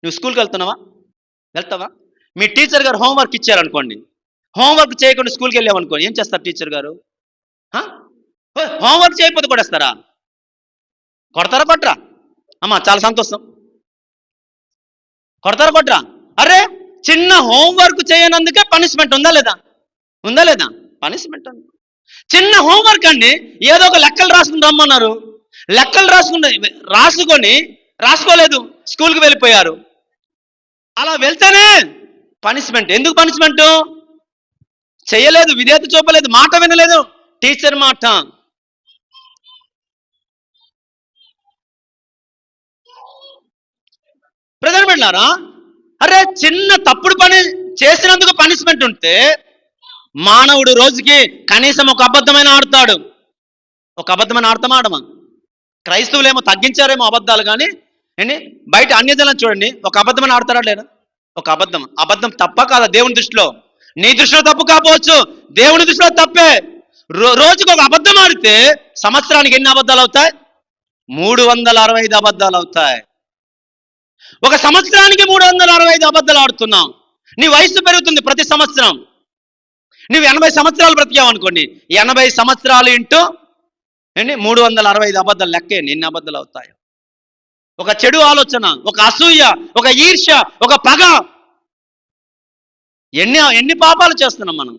నువ్వు స్కూల్కి వెళ్తావా? మీ టీచర్ గారు హోంవర్క్ ఇచ్చారనుకోండి, హోంవర్క్ చేయకుండా స్కూల్కి వెళ్ళామనుకోండి, ఏం చేస్తారు టీచర్ గారు? హోంవర్క్ చేయకపోతే కొడేస్తారా? కొడతారా కొట్టరా? అమ్మా, చాలా సంతోషం. కొడతారా కొట్టరా? అరే, చిన్న హోంవర్క్ చేయనందుకే పనిష్మెంట్ ఉందా లేదా? పనిష్మెంట్ ఉంది. చిన్న హోంవర్క్ అండి, ఏదో ఒక లెక్కలు రాసుకుని రమ్మన్నారు. లెక్కలు రాసుకోలేదు, స్కూల్కి వెళ్ళిపోయారు. అలా వెళ్తేనే పనిష్మెంట్. ఎందుకు పనిష్మెంట్? చేయలేదు, విధేయత చూపలేదు, మాట వినలేదు, టీచర్ మాట. ప్రజలు పెట్టారా? అరే, చిన్న తప్పుడు పని చేసినందుకు పనిష్మెంట్ ఉంటే మానవుడు రోజుకి కనీసం ఒక అబద్ధమైన ఆడతాడు. ఒక అబద్ధమైన ఆడమా? క్రైస్తవులేమో తగ్గించారేమో అబద్ధాలు, కానీ ఏంటి బయట అన్యజనం చూడండి, ఒక అబద్ధమైన ఆడతారా లేదా? ఒక అబద్ధం తప్ప కాదా దేవుని దృష్టిలో? నీ దృష్టిలో తప్పు కాకపోవచ్చు, దేవుని దృష్టిలో తప్పే. రోజుకు ఒక అబద్ధం ఆడితే సంవత్సరానికి ఎన్ని అబద్ధాలు అవుతాయి? 365 అబద్ధాలు అవుతాయి. ఒక సంవత్సరానికి 365 అబద్ధాలు ఆడుతున్నాం. నీ వయసు పెరుగుతుంది ప్రతి సంవత్సరం. నువ్వు 80 సంవత్సరాలు బ్రతికావు అనుకోండి, 80 సంవత్సరాలు ఇంటూ 365 అబద్ధాలు లెక్కేయండి, ఎన్ని అబద్ధాలు అవుతాయి? ఒక చెడు ఆలోచన, ఒక అసూయ, ఒక ఈర్ష్య, ఒక పగ, ఎన్ని పాపాలు చేస్తున్నాం మనం,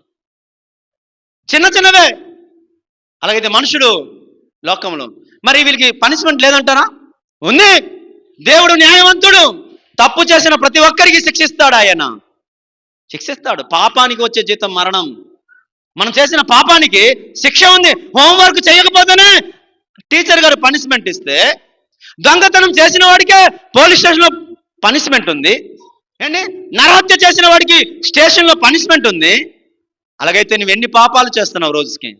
చిన్నవే. అలాగైతే మనుషుడు లోకంలో మరి వీళ్ళకి పనిష్మెంట్ లేదంటారా? ఉంది. దేవుడు న్యాయవంతుడు, తప్పు చేసిన ప్రతి ఒక్కరికి శిక్షిస్తాడు. ఆయన శిక్షిస్తాడు. పాపానికి వచ్చే జీతం మరణం. మనం చేసిన పాపానికి శిక్ష ఉంది. హోంవర్క్ చేయకపోతేనే టీచర్ గారు పనిష్మెంట్ ఇస్తే, దొంగతనం చేసిన వాడికే పోలీస్ స్టేషన్లో పనిష్మెంట్ ఉంది. నరహత్య చేసిన వాడికి స్టేషన్లో పనిష్మెంట్ ఉంది. అలాగైతే నువ్వు ఎన్ని పాపాలు చేస్తున్నావు రోజుకి?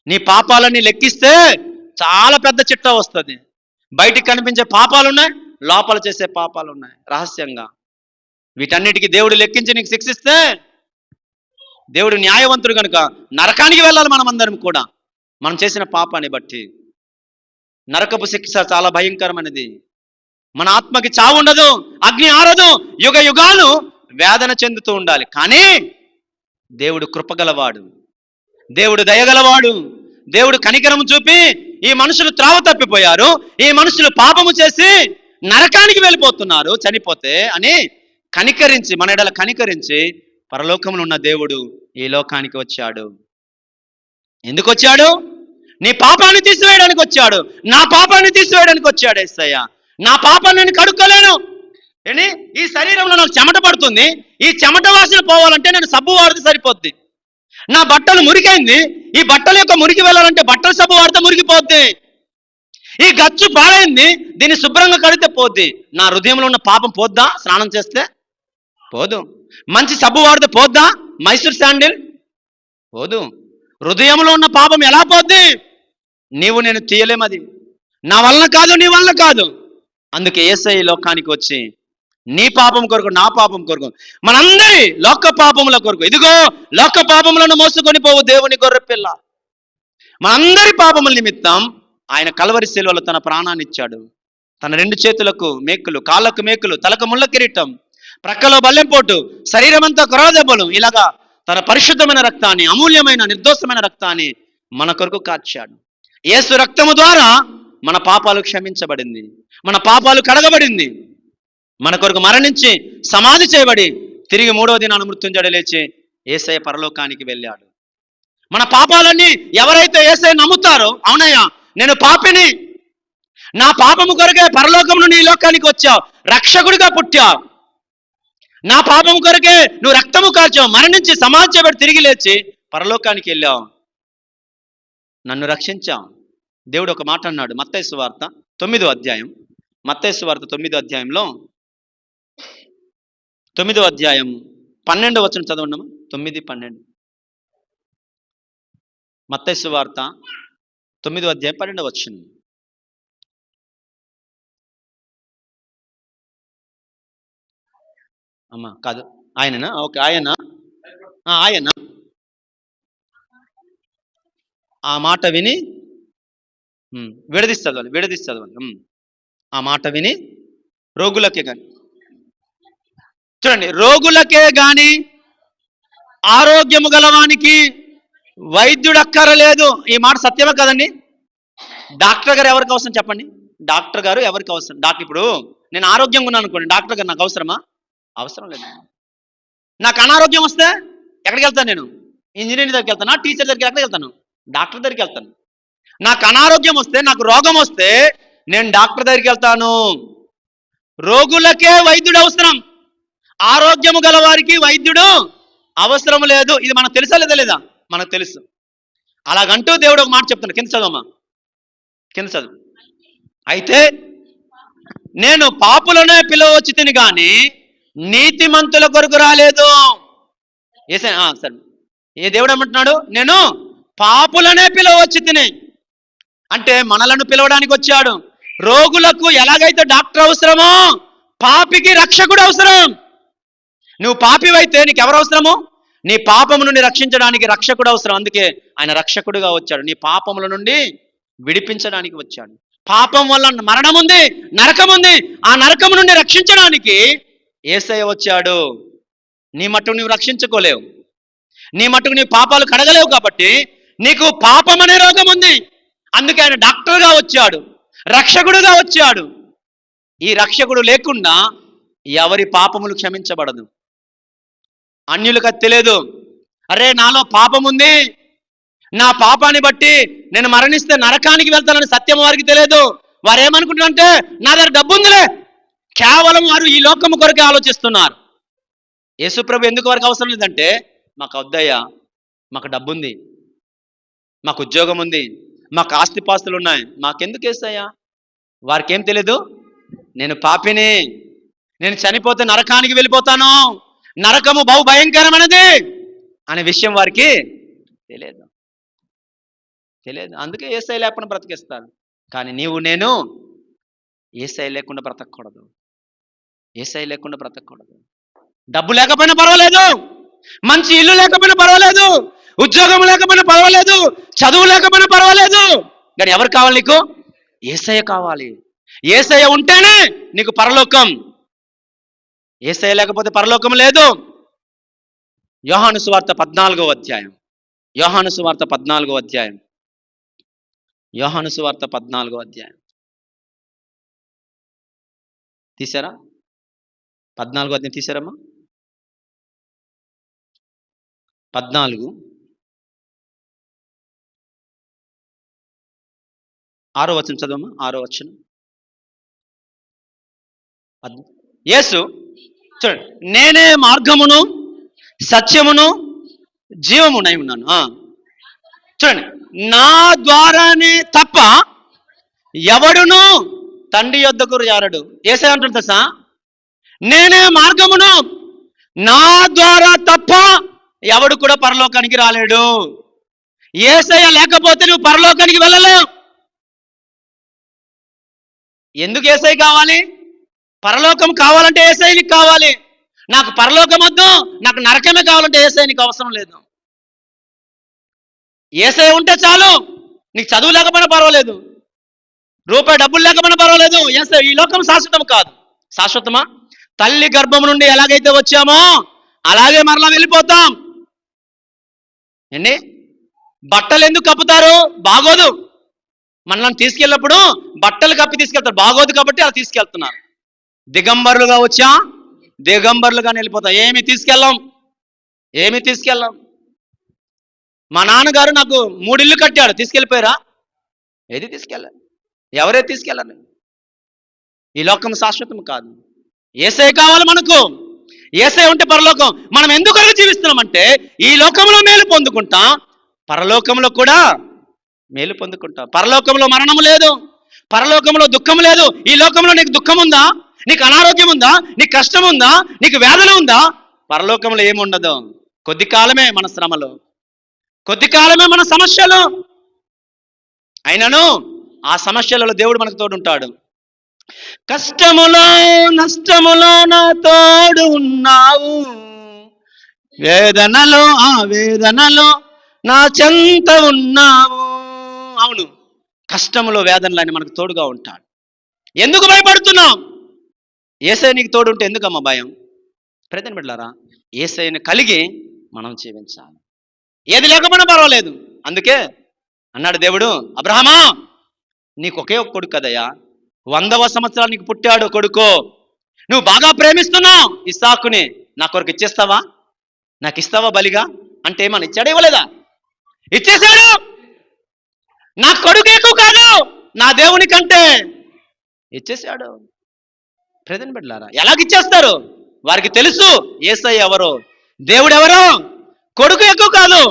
నీ పాపాలన్నీ లెక్కిస్తే చాలా పెద్ద చిట్టా వస్తుంది. బయటికి కనిపించే పాపాలు ఉన్నాయి, లోపల చేసే పాపాలు ఉన్నాయి రహస్యంగా. వీటన్నిటికీ దేవుడు లెక్కించి నీకు శిక్షిస్తే, దేవుడు న్యాయవంతుడు కనుక నరకానికి వెళ్ళాలి మనమందరం కూడా, మనం చేసిన పాపాన్ని బట్టి. నరకపు శిక్ష చాలా భయంకరమైనది. మన ఆత్మకి చావు ఉండదు, అగ్ని ఆరదు, యుగ యుగాలు వేదన చెందుతూ ఉండాలి. కానీ దేవుడు కృపగలవాడు, దేవుడు దయగలవాడు. దేవుడు కనికరము చూపి ఈ మనుషులు త్రావ తప్పిపోయారు, ఈ మనుషులు పాపము చేసి నరకానికి వెళ్ళిపోతున్నారు చనిపోతే అని కనికరించి, మన ఎడల కనికరించి పరలోకంలో ఉన్న దేవుడు ఈ లోకానికి వచ్చాడు. ఎందుకు వచ్చాడు? నీ పాపాన్ని తీసివేయడానికి వచ్చాడు. నా పాపాన్ని తీసివేయడానికి వచ్చాడు యేసయ్య. నా పాపాన్ని నేను కడుక్కోలేను. ఈ శరీరంలో నాకు చెమట పడుతుంది, ఈ చెమట వాసన పోవాలంటే నేను సబ్బు వాడితే సరిపోద్ది. నా బట్టలు మురికైంది, ఈ బట్టల యొక్క మురికి వెళ్ళాలంటే బట్టల సబ్బు వాడితే మురికిపోద్ది. ఈ గచ్చు పాడైంది, దీన్ని శుభ్రంగా కడితే పోద్ది. నా హృదయంలో ఉన్న పాపం పోద్దా స్నానం చేస్తే? పోదు. మంచి సబ్బు వాడితే పోద్దా మైసూర్ శాండిల్? పోదు. హృదయంలో ఉన్న పాపం ఎలా పోద్ది? నీవు నేను తీయలేమది. నా వలన కాదు, నీ వలన కాదు. అందుకే యేసయ్య లోకానికి వచ్చి నీ పాపం కొరకు, నా పాపం కొరకు, మనందరి లోక పాపముల కొరకు, ఇదిగో లోక పాపములను మోసుకొని పోవు దేవుని గొర్రెపిల్ల, మనందరి పాపముల నిమిత్తం ఆయన కల్వరి శిలువలో తన ప్రాణాన్ని ఇచ్చాడు. తన 2 చేతులకు మేకులు, కాళ్ళకు మేకులు, తలకు ముళ్ళ కిరీటం, ప్రక్కలో బల్లెంపోటు, శరీరం అంతా కొరదెబ్బలు, ఇలాగా తన పరిశుద్ధమైన రక్తాన్ని, అమూల్యమైన నిర్దోషమైన రక్తాన్ని మన కొరకు కార్చాడు. యేసు రక్తము ద్వారా మన పాపాలు క్షమించబడింది, మన పాపాలు కడగబడింది. మన కొరకు మరణించి సమాధి చేయబడి తిరిగి 3వ దినాన మృత్యుంజడి లేచి యేసయ్య పరలోకానికి వెళ్ళాడు. మన పాపాలన్నీ ఎవరైతే యేసయ్య నమ్ముతారో, అవునయ్యా నేను పాపిని, నా పాపము కొరకే పరలోకం నుండి ఈ లోకానికి వచ్చావు, రక్షకుడిగా పుట్టావు, నా పాపము కొరకే నువ్వు రక్తము కార్చావు, మరణించి సమాధి చేయబడి తిరిగి లేచి పరలోకానికి వెళ్ళావు, నన్ను రక్షించావు. దేవుడు ఒక మాట అన్నాడు. మత్తయి సువార్త 9వ అధ్యాయం, మత్తయి సువార్త 9వ అధ్యాయంలో 9వ అధ్యాయం 12వ వచనం చదవండి. 9:12 మత్తయి సువార్త 9వ అధ్యాయం 12వ వచనం. అమ్మా కాదు, ఆయననా? ఓకే, ఆయన ఆ మాట విని విడదీసి చదవాలి. ఆ మాట విని రోగులకే కానీ, చూడండి, రోగులకే గాని ఆరోగ్యము గలవానికి వైద్యుడు అక్కరలేదు. ఈ మాట సత్యమే కదండి? డాక్టర్ గారు ఎవరికి అవసరం చెప్పండి? డాక్టర్ గారు ఎవరికి అవసరం? ఇప్పుడు నేను ఆరోగ్యంగా ఉన్నాను అనుకోండి, డాక్టర్ గారు నాకు అవసరమా? అవసరం లేదు. నాకు అనారోగ్యం వస్తే ఎక్కడికి వెళ్తాను? నేను ఇంజనీర్ దగ్గరికి వెళ్తానా? టీచర్ దగ్గరికి ఎక్కడికి వెళ్తాను? డాక్టర్ దగ్గరికి వెళ్తాను. నాకు అనారోగ్యం వస్తే, నాకు రోగం వస్తే నేను డాక్టర్ దగ్గరికి వెళ్తాను. రోగులకే వైద్యుడు అవసరం, ఆరోగ్యము గల వారికి వైద్యుడు అవసరం లేదు. ఇది మనకు తెలుసా లేదా? మనకు తెలుసు. అలాగంటూ దేవుడు ఒక మాట చెప్తాను. కింద చదవమ్మా, కింద చదువు. అయితే నేను పాపులనే పిలవచ్చి తిని కానీ నీతిమంతుల కొరకు రాలేదు. సరే, ఏ దేవుడు ఏమంటున్నాడు? నేను పాపులనే పిలవచ్చి తిని, అంటే మనలను పిలవడానికి వచ్చాడు. రోగులకు ఎలాగైతే డాక్టర్ అవసరమో పాపికి రక్షకుడు అవసరం. నువ్వు పాపివైతే నీకు ఎవరు అవసరము? నీ పాపము నుండి రక్షించడానికి రక్షకుడు అవసరం. అందుకే ఆయన రక్షకుడుగా వచ్చాడు. నీ పాపముల నుండి విడిపించడానికి వచ్చాడు. పాపం వల్ల మరణం ఉంది, నరకం ఉంది. ఆ నరకం నుండి రక్షించడానికి యేసయ్య వచ్చాడు. నీ మట్టుకు నువ్వు రక్షించుకోలేవు, నీ మట్టుకు నీ పాపాలు కడగలేవు. కాబట్టి నీకు పాపం అనే రోగం ఉంది. అందుకే ఆయన డాక్టర్గా వచ్చాడు, రక్షకుడుగా వచ్చాడు. ఈ రక్షకుడు లేకుండా ఎవరి పాపములు క్షమించబడదు. అన్యులకు తెలియదు. అరే నాలో పాపం ఉంది, నా పాపాన్ని బట్టి నేను మరణిస్తే నరకానికి వెళ్తానని సత్యం వారికి తెలియదు. వారు ఏమనుకుంటారంటే నా దగ్గర డబ్బు ఉందిలే. కేవలం వారు ఈ లోకము కొరకే ఆలోచిస్తున్నారు. యేసుప్రభు ఎందుకు వారికి అవసరం లేదంటే, మాకు వద్దయ్యా, మాకు డబ్బు ఉంది, మాకు ఉద్యోగం ఉంది, మాకు ఆస్తిపాస్తులు ఉన్నాయి, మాకెందుకు యేసయ్యా? వారికి ఏం తెలియదు? నేను పాపిని, నేను చనిపోతే నరకానికి వెళ్ళిపోతాను, నరకము బహు భయంకరమైనది అనే విషయం వారికి తెలియదు. అందుకే యేసయ్య లేకుండా బ్రతికేస్తారు. కానీ నీవు నేను యేసయ్య లేకుండా బ్రతకూడదు. డబ్బు లేకపోయినా పర్వాలేదు, మంచి ఇల్లు లేకపోయినా పర్వాలేదు, ఉద్యోగం లేకపోయినా పర్వాలేదు, చదువు లేకపోయినా పర్వాలేదు. కానీ ఎవరు కావాలి నీకు? యేసయ్య కావాలి. యేసయ్య ఉంటేనే నీకు పరలోకం. యేసయ్య లేకపోతే పరలోకం లేదు. యోహాను సువార్త 14వ అధ్యాయం, యోహాను సువార్త 14వ అధ్యాయం, యోహాను సువార్త 14వ అధ్యాయం తీసారా? 14వ అధ్యాయం తీసారమ్మా? 14 6వ వచనం చదవమ్మా. 6వ వచనం. యేసు చూడండి, నేనే మార్గమును సత్యమును జీవమునై ఉన్నాను. చూడండి, నా ద్వారానే తప్ప ఎవడును తండ్రి యొద్దకు జారడు. యేసయ్య అంటుంది తెలుసా, నేనే మార్గమును, నా ద్వారా తప్ప ఎవడు కూడా పరలోకానికి రాలేడు. యేసయ్య లేకపోతే నువ్వు పరలోకానికి వెళ్ళలేవు. ఎందుకు యేసయ్య కావాలి? పరలోకం కావాలంటే యేసయ్య నీకు కావాలి. నాకు పరలోకం వద్దు, నాకు నరకమే కావాలంటే యేసయ్య నీకు అవసరం లేదు. యేసయ్య ఉంటే చాలు. నీకు చదువు లేకపోయినా పర్వాలేదు, రూపాయి డబ్బులు లేకపోయినా పర్వాలేదు. యేసయ్య. ఈ లోకం శాశ్వతం కాదు. శాశ్వతమా? తల్లి గర్భం నుండి ఎలాగైతే వచ్చామో అలాగే మరలా వెళ్ళిపోతాం. ఏంటి, బట్టలు ఎందుకు కప్పుతారు? బాగోదు. మనల్ని తీసుకెళ్ళినప్పుడు బట్టలు కప్పి తీసుకెళ్తారు, బాగోదు కాబట్టి అలా తీసుకెళ్తున్నారు. దిగంబరులుగా వచ్చా, దిగంబరులుగా వెళ్ళిపోతాం. ఏమి తీసుకెళ్ళాం. మా నాన్నగారు నాకు 3 ఇళ్ళు కట్టాడు, తీసుకెళ్ళిపోయారా? ఏది తీసుకెళ్ళాలి? ఎవరైతే తీసుకెళ్ళాలి? ఈ లోకం శాశ్వతం కాదు. యేసయ్య కావాలి మనకు. యేసయ్య ఉంటే పరలోకం. మనం ఎందుకు జీవిస్తున్నామంటే ఈ లోకంలో మేలు పొందుకుంటాం, పరలోకంలో కూడా మేలు పొందుకుంటాం. పరలోకంలో మరణం లేదు, పరలోకంలో దుఃఖం లేదు. ఈ లోకంలో నీకు దుఃఖం ఉందా? నీకు అనారోగ్యం ఉందా? నీకు కష్టం ఉందా? నీకు వేదన ఉందా? పరలోకంలో ఏముండదు. కొద్ది కాలమే మన శ్రమలు, కొద్ది కాలమే మన సమస్యలు. అయినను ఆ సమస్యలలో దేవుడు మనకు తోడుంటాడు. కష్టములో నష్టములో నా తోడు ఉన్నావు, వేదనలో ఆ వేదనలో నా చెంత ఉన్నావు. అవును, కష్టములో వేదనలు ఆయన మనకు తోడుగా ఉంటాడు. ఎందుకు భయపడుతున్నాం? యేసయ్య నీకు తోడుంటే ఎందుకమ్మా భయం? ప్రతిని బిడ్డలారా, యేసయ్యను కలిగి మనం జీవించాలి. ఏది లేకపోయినా పర్వాలేదు. అందుకే అన్నాడు దేవుడు, అబ్రహామా నీకు ఒకే ఒక కొడుకు కదయ్యా, 100వ సంవత్సరాలు నీకు పుట్టాడు కొడుకు. నువ్వు బాగా ప్రేమిస్తున్నావు ఇస్సాకుని, నా కొరకు ఇచ్చేస్తావా? నాకు ఇస్తావా బలిగా అంటే ఏమని ఇచ్చాడు? ఇవ్వలేదా? ఇచ్చేశాడు. నా కొడుకు ఎక్కువ కాదు నా దేవుని కంటే, ఇచ్చేశాడు. ప్రజలు బిడ్డలారా, ఎలాగిచ్చేస్తారు? వారికి తెలుసు యేసయ్య ఎవరో, దేవుడు ఎవరో. కొడుకు ఎక్కువ కాదు.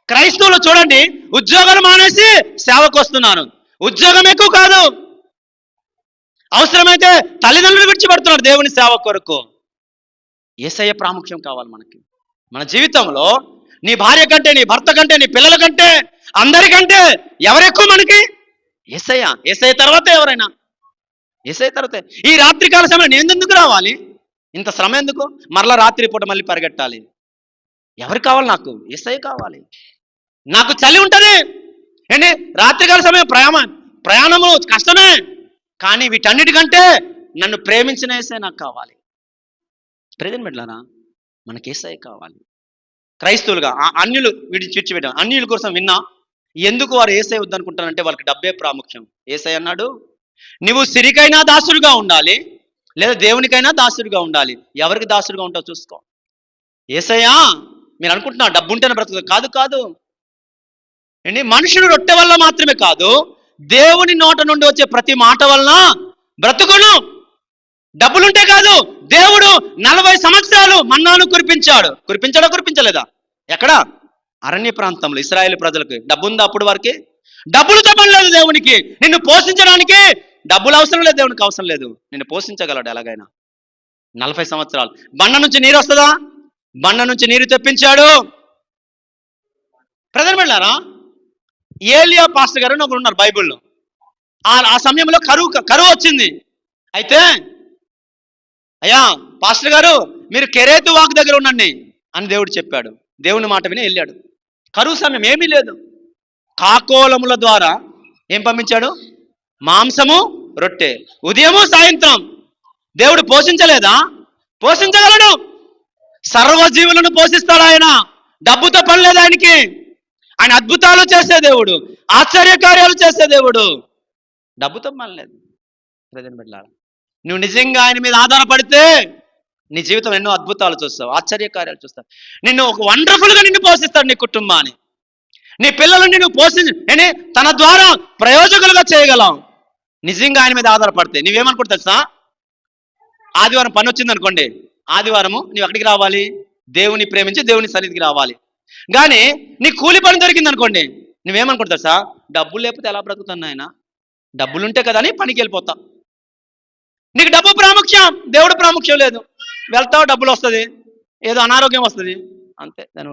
క్రైస్తవులు చూడండి, ఉద్యోగాలు మానేసి సేవకు వస్తున్నారు. ఉద్యోగం ఎక్కువ కాదు. అవసరమైతే తల్లిదండ్రులు విడిచిపెడుతున్నారు దేవుని సేవ కొరకు. యేసయ్య ప్రాముఖ్యం కావాలి మనకి. మన జీవితంలో నీ భార్య కంటే, నీ భర్త కంటే, నీ పిల్లల కంటే, అందరికంటే ఎవరెక్కువ మనకి? యేసయ్య. యేసయ్య తర్వాత ఎవరైనా? యేసయ్య తర్వాత. ఈ రాత్రికాల సమయం నేను ఎందుకు రావాలి? ఇంత శ్రమ ఎందుకు? మరలా రాత్రి పూట మళ్ళీ పరిగెట్టాలి. ఎవరు కావాలి నాకు? యేసయ్య కావాలి. నాకు చలి ఉంటుంది ఏంటి, రాత్రికాల సమయం ప్రయాణము కష్టమే, కానీ వీటన్నిటికంటే నన్ను ప్రేమించిన యేసయ్య నాకు కావాలి. ప్రేమ బిడ్డలారా, మనకి యేసయ్య కావాలి. క్రైస్తవులుగా అన్యులు విడిచిపెట్టాం. అన్యుల కోసం విన్నా. ఎందుకు వారు యేసయ్య వద్దనుకుంటారంటే వాళ్ళకి డబ్బే ప్రాముఖ్యం. యేసయ్య అన్నాడు, నువ్వు సిరికైనా దాసుడుగా ఉండాలి, లేదా దేవునికైనా దాసుడుగా ఉండాలి. ఎవరికి దాసుడుగా ఉంటావు చూసుకో. యేసయ్య మీరు అనుకుంటున్నా డబ్బు ఉంటేనే బ్రతుకు. కాదు. ఏంటి, మనుషుడు రొట్టె వల్ల మాత్రమే కాదు, దేవుని నోట నుండి వచ్చే ప్రతి మాట వలన బ్రతుకును. డబ్బులుంటే కాదు. దేవుడు 40 సంవత్సరాలు మన్నాను కురిపించలేదా? ఎక్కడ? అరణ్య ప్రాంతంలో ఇశ్రాయేలు ప్రజలకు. డబ్బు ఉందా అప్పుడు వారికి? డబ్బులతో పని లేదు దేవునికి. నిన్ను పోషించడానికి డబ్బులు అవసరం లేదు, దేవునికి అవసరం లేదు. నిన్ను పోషించగలడు ఎలాగైనా. 40 సంవత్సరాలు. బండ నుంచి నీరు వస్తుందా? బండ నుంచి నీరు తెప్పించాడు. ప్రజలు వెళ్ళారా? ఏలియా పాస్టర్ గారు ఒకరు ఉన్నారు బైబిల్లో. ఆ సమయంలో కరువు వచ్చింది. అయితే అయ్యా పాస్టర్ గారు మీరు కెరేతు వాకు దగ్గర ఉండండి అని దేవుడు చెప్పాడు. దేవుని మాట విని వెళ్ళాడు. కరువు సమయం, ఏమీ లేదు. కాకోలముల ద్వారా ఏం పంపించాడు? మాంసము, రొట్టె. ఉదయము సాయంత్రం. దేవుడు పోషించలేదా? పోషించగలడు. సర్వజీవులను పోషిస్తాడు ఆయన. డబ్బుతో పని లేదు ఆయనకి. ఆయన అద్భుతాలు చేసే దేవుడు, ఆశ్చర్యకార్యాలు చేసే దేవుడు. డబ్బుతో పని లేదు. నువ్వు నిజంగా ఆయన మీద ఆధారపడితే నీ జీవితం ఎన్నో అద్భుతాలు చూస్తావు, ఆశ్చర్యకార్యాలు చూస్తావు. నిన్ను ఒక వండర్ఫుల్గా నిన్ను పోషిస్తాడు, నీ కుటుంబాన్ని, నీ పిల్లలని నువ్వు పోషించి తన ద్వారా ప్రయోజకులుగా చేయగలం. నిజంగా ఆయన మీద ఆధారపడితే. నువ్వేమనుకుంటా తెలుసా? ఆదివారం పని వచ్చింది అనుకోండి, ఆదివారము నువ్వు ఎక్కడికి రావాలి? దేవుని ప్రేమించి దేవుని సన్నిధికి రావాలి. కానీ నీ కూలి పని దొరికింది అనుకోండి, నువ్వేమనుకుంటావు సార్, డబ్బులు లేకపోతే ఎలా బ్రతుకుతాను ఆయన, డబ్బులుంటే కదా అని పనికి వెళ్ళిపోతాం. నీకు డబ్బు ప్రాముఖ్యం, దేవుడు ప్రాముఖ్యం లేదు. వెళ్తావు, డబ్బులు వస్తుంది, ఏదో అనారోగ్యం వస్తుంది, అంతే. దాని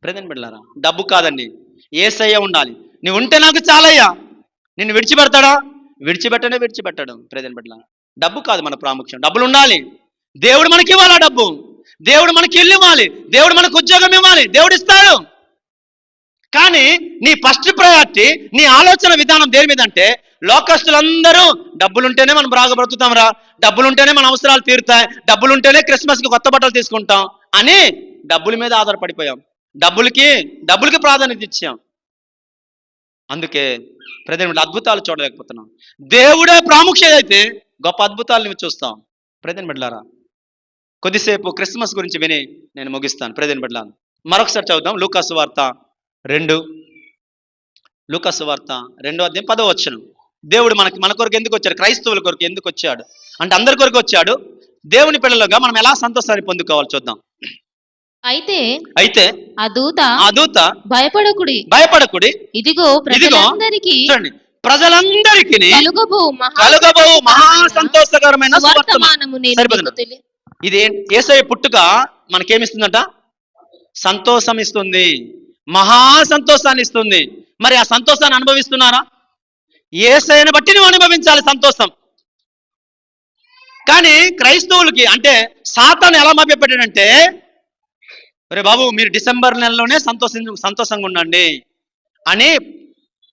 ప్రజెంట్ బిడ్డలారా, డబ్బు కాదండి, యేసయ్య ఉండాలి. నువ్వు ఉంటే నాకు చాలయ్యా. నిన్ను విడిచిపెడతాడా? విడిచిపెట్టడం. ప్రజెంట్ బిడ్డలారా, డబ్బు కాదు మన ప్రాముఖ్యం, డబ్బులు ఉండాలి. దేవుడు మనకి ఇవ్వాలి ఆ డబ్బు, దేవుడు మనకి ఇల్లు ఇవ్వాలి, దేవుడు మనకు ఉద్యోగం ఇవ్వాలి, దేవుడు ఇస్తాడు. కానీ నీ ఫస్ట్ ప్రయారిటీ, నీ ఆలోచన విధానం దేని మీద అంటే, లోకస్తులందరూ డబ్బులుంటేనే మనం బాగా బ్రతుకుతాం రా, డబ్బులుంటేనే మన అవసరాలు తీరుతాయి, డబ్బులుంటేనే క్రిస్మస్కి కొత్త బట్టలు తీసుకుంటాం అని డబ్బుల మీద ఆధారపడిపోయాం. డబ్బులకి ప్రాధాన్యత ఇచ్చాం. అందుకే ప్రజెంట్ అద్భుతాలు చూడలేకపోతున్నాం. దేవుడే ప్రాముఖ్యత అయితే గొప్ప అద్భుతాలు నువ్వు చూస్తాం. ప్రజెంట్ బిడ్డలారా, కొద్దిసేపు క్రిస్మస్ గురించి విని నేను ముగిస్తాను. ప్రజెంట్ బిడ్డలారా, మరొకసారి చదువుదాం. లూకాసు వార్త 2 10వ. దేవుడు మన కొరకు ఎందుకు వచ్చాడు? క్రైస్తవుల కొరకు ఎందుకు వచ్చాడు అంటే, అందరి కొరకు వచ్చాడు. దేవుని పిల్లలుగా మనం ఎలా సంతోషాన్ని పొందుకోవాలి చూద్దాం. అయితే ఆ దూత భయపడకుడి, ఇదిగో ప్రజలందరికీ కలుగబోవు మహా సంతోషకరమైన వర్తమానము. ఇది యేసయ్య పుట్టుక మనకేమిస్తుందట? సంతోషం ఇస్తుంది, మహా సంతోషాన్ని ఇస్తుంది. మరి ఆ సంతోషాన్ని అనుభవిస్తున్నారా? యేసయ్యను బట్టి నువ్వు అనుభవించాలి సంతోషం. కానీ క్రైస్తవులకి అంటే సాతాను ఎలా మభ్యపెట్టాడంటే, రే బాబు, మీరు డిసెంబర్ నెలలోనే సంతోషంగా ఉండండి అని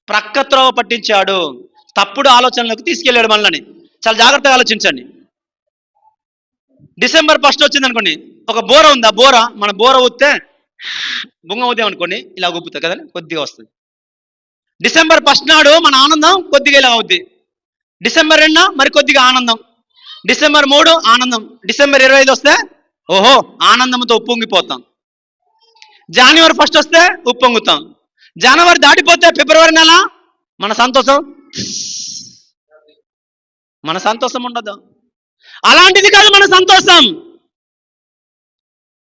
ప్రక్కత్రోవ పట్టించాడు. తప్పుడు ఆలోచనలకు తీసుకెళ్ళాడు మనల్ని. చాలా జాగ్రత్తగా ఆలోచించండి. డిసెంబర్ 1 వచ్చింది అనుకోండి, ఒక బోర ఉంది, ఆ మన బోర ఊస్తే బుంగ ఊదాం అనుకోండి, ఇలా ఊపుతుంది కదా, కొద్దిగా వస్తుంది. డిసెంబర్ 1 నాడు మన ఆనందం కొద్దిగా ఇలా అవుద్ది. డిసెంబర్ 2 మరి కొద్దిగా ఆనందం, డిసెంబర్ 3 ఆనందం, డిసెంబర్ 25 వస్తే ఓహో ఆనందంతో ఉప్పొంగిపోతాం. జనవరి 1 వస్తే ఉప్పొంగుతాం. జనవరి దాటిపోతే ఫిబ్రవరి నెల మన సంతోషం ఉండదు. అలాంటిది కాదు మన సంతోషం.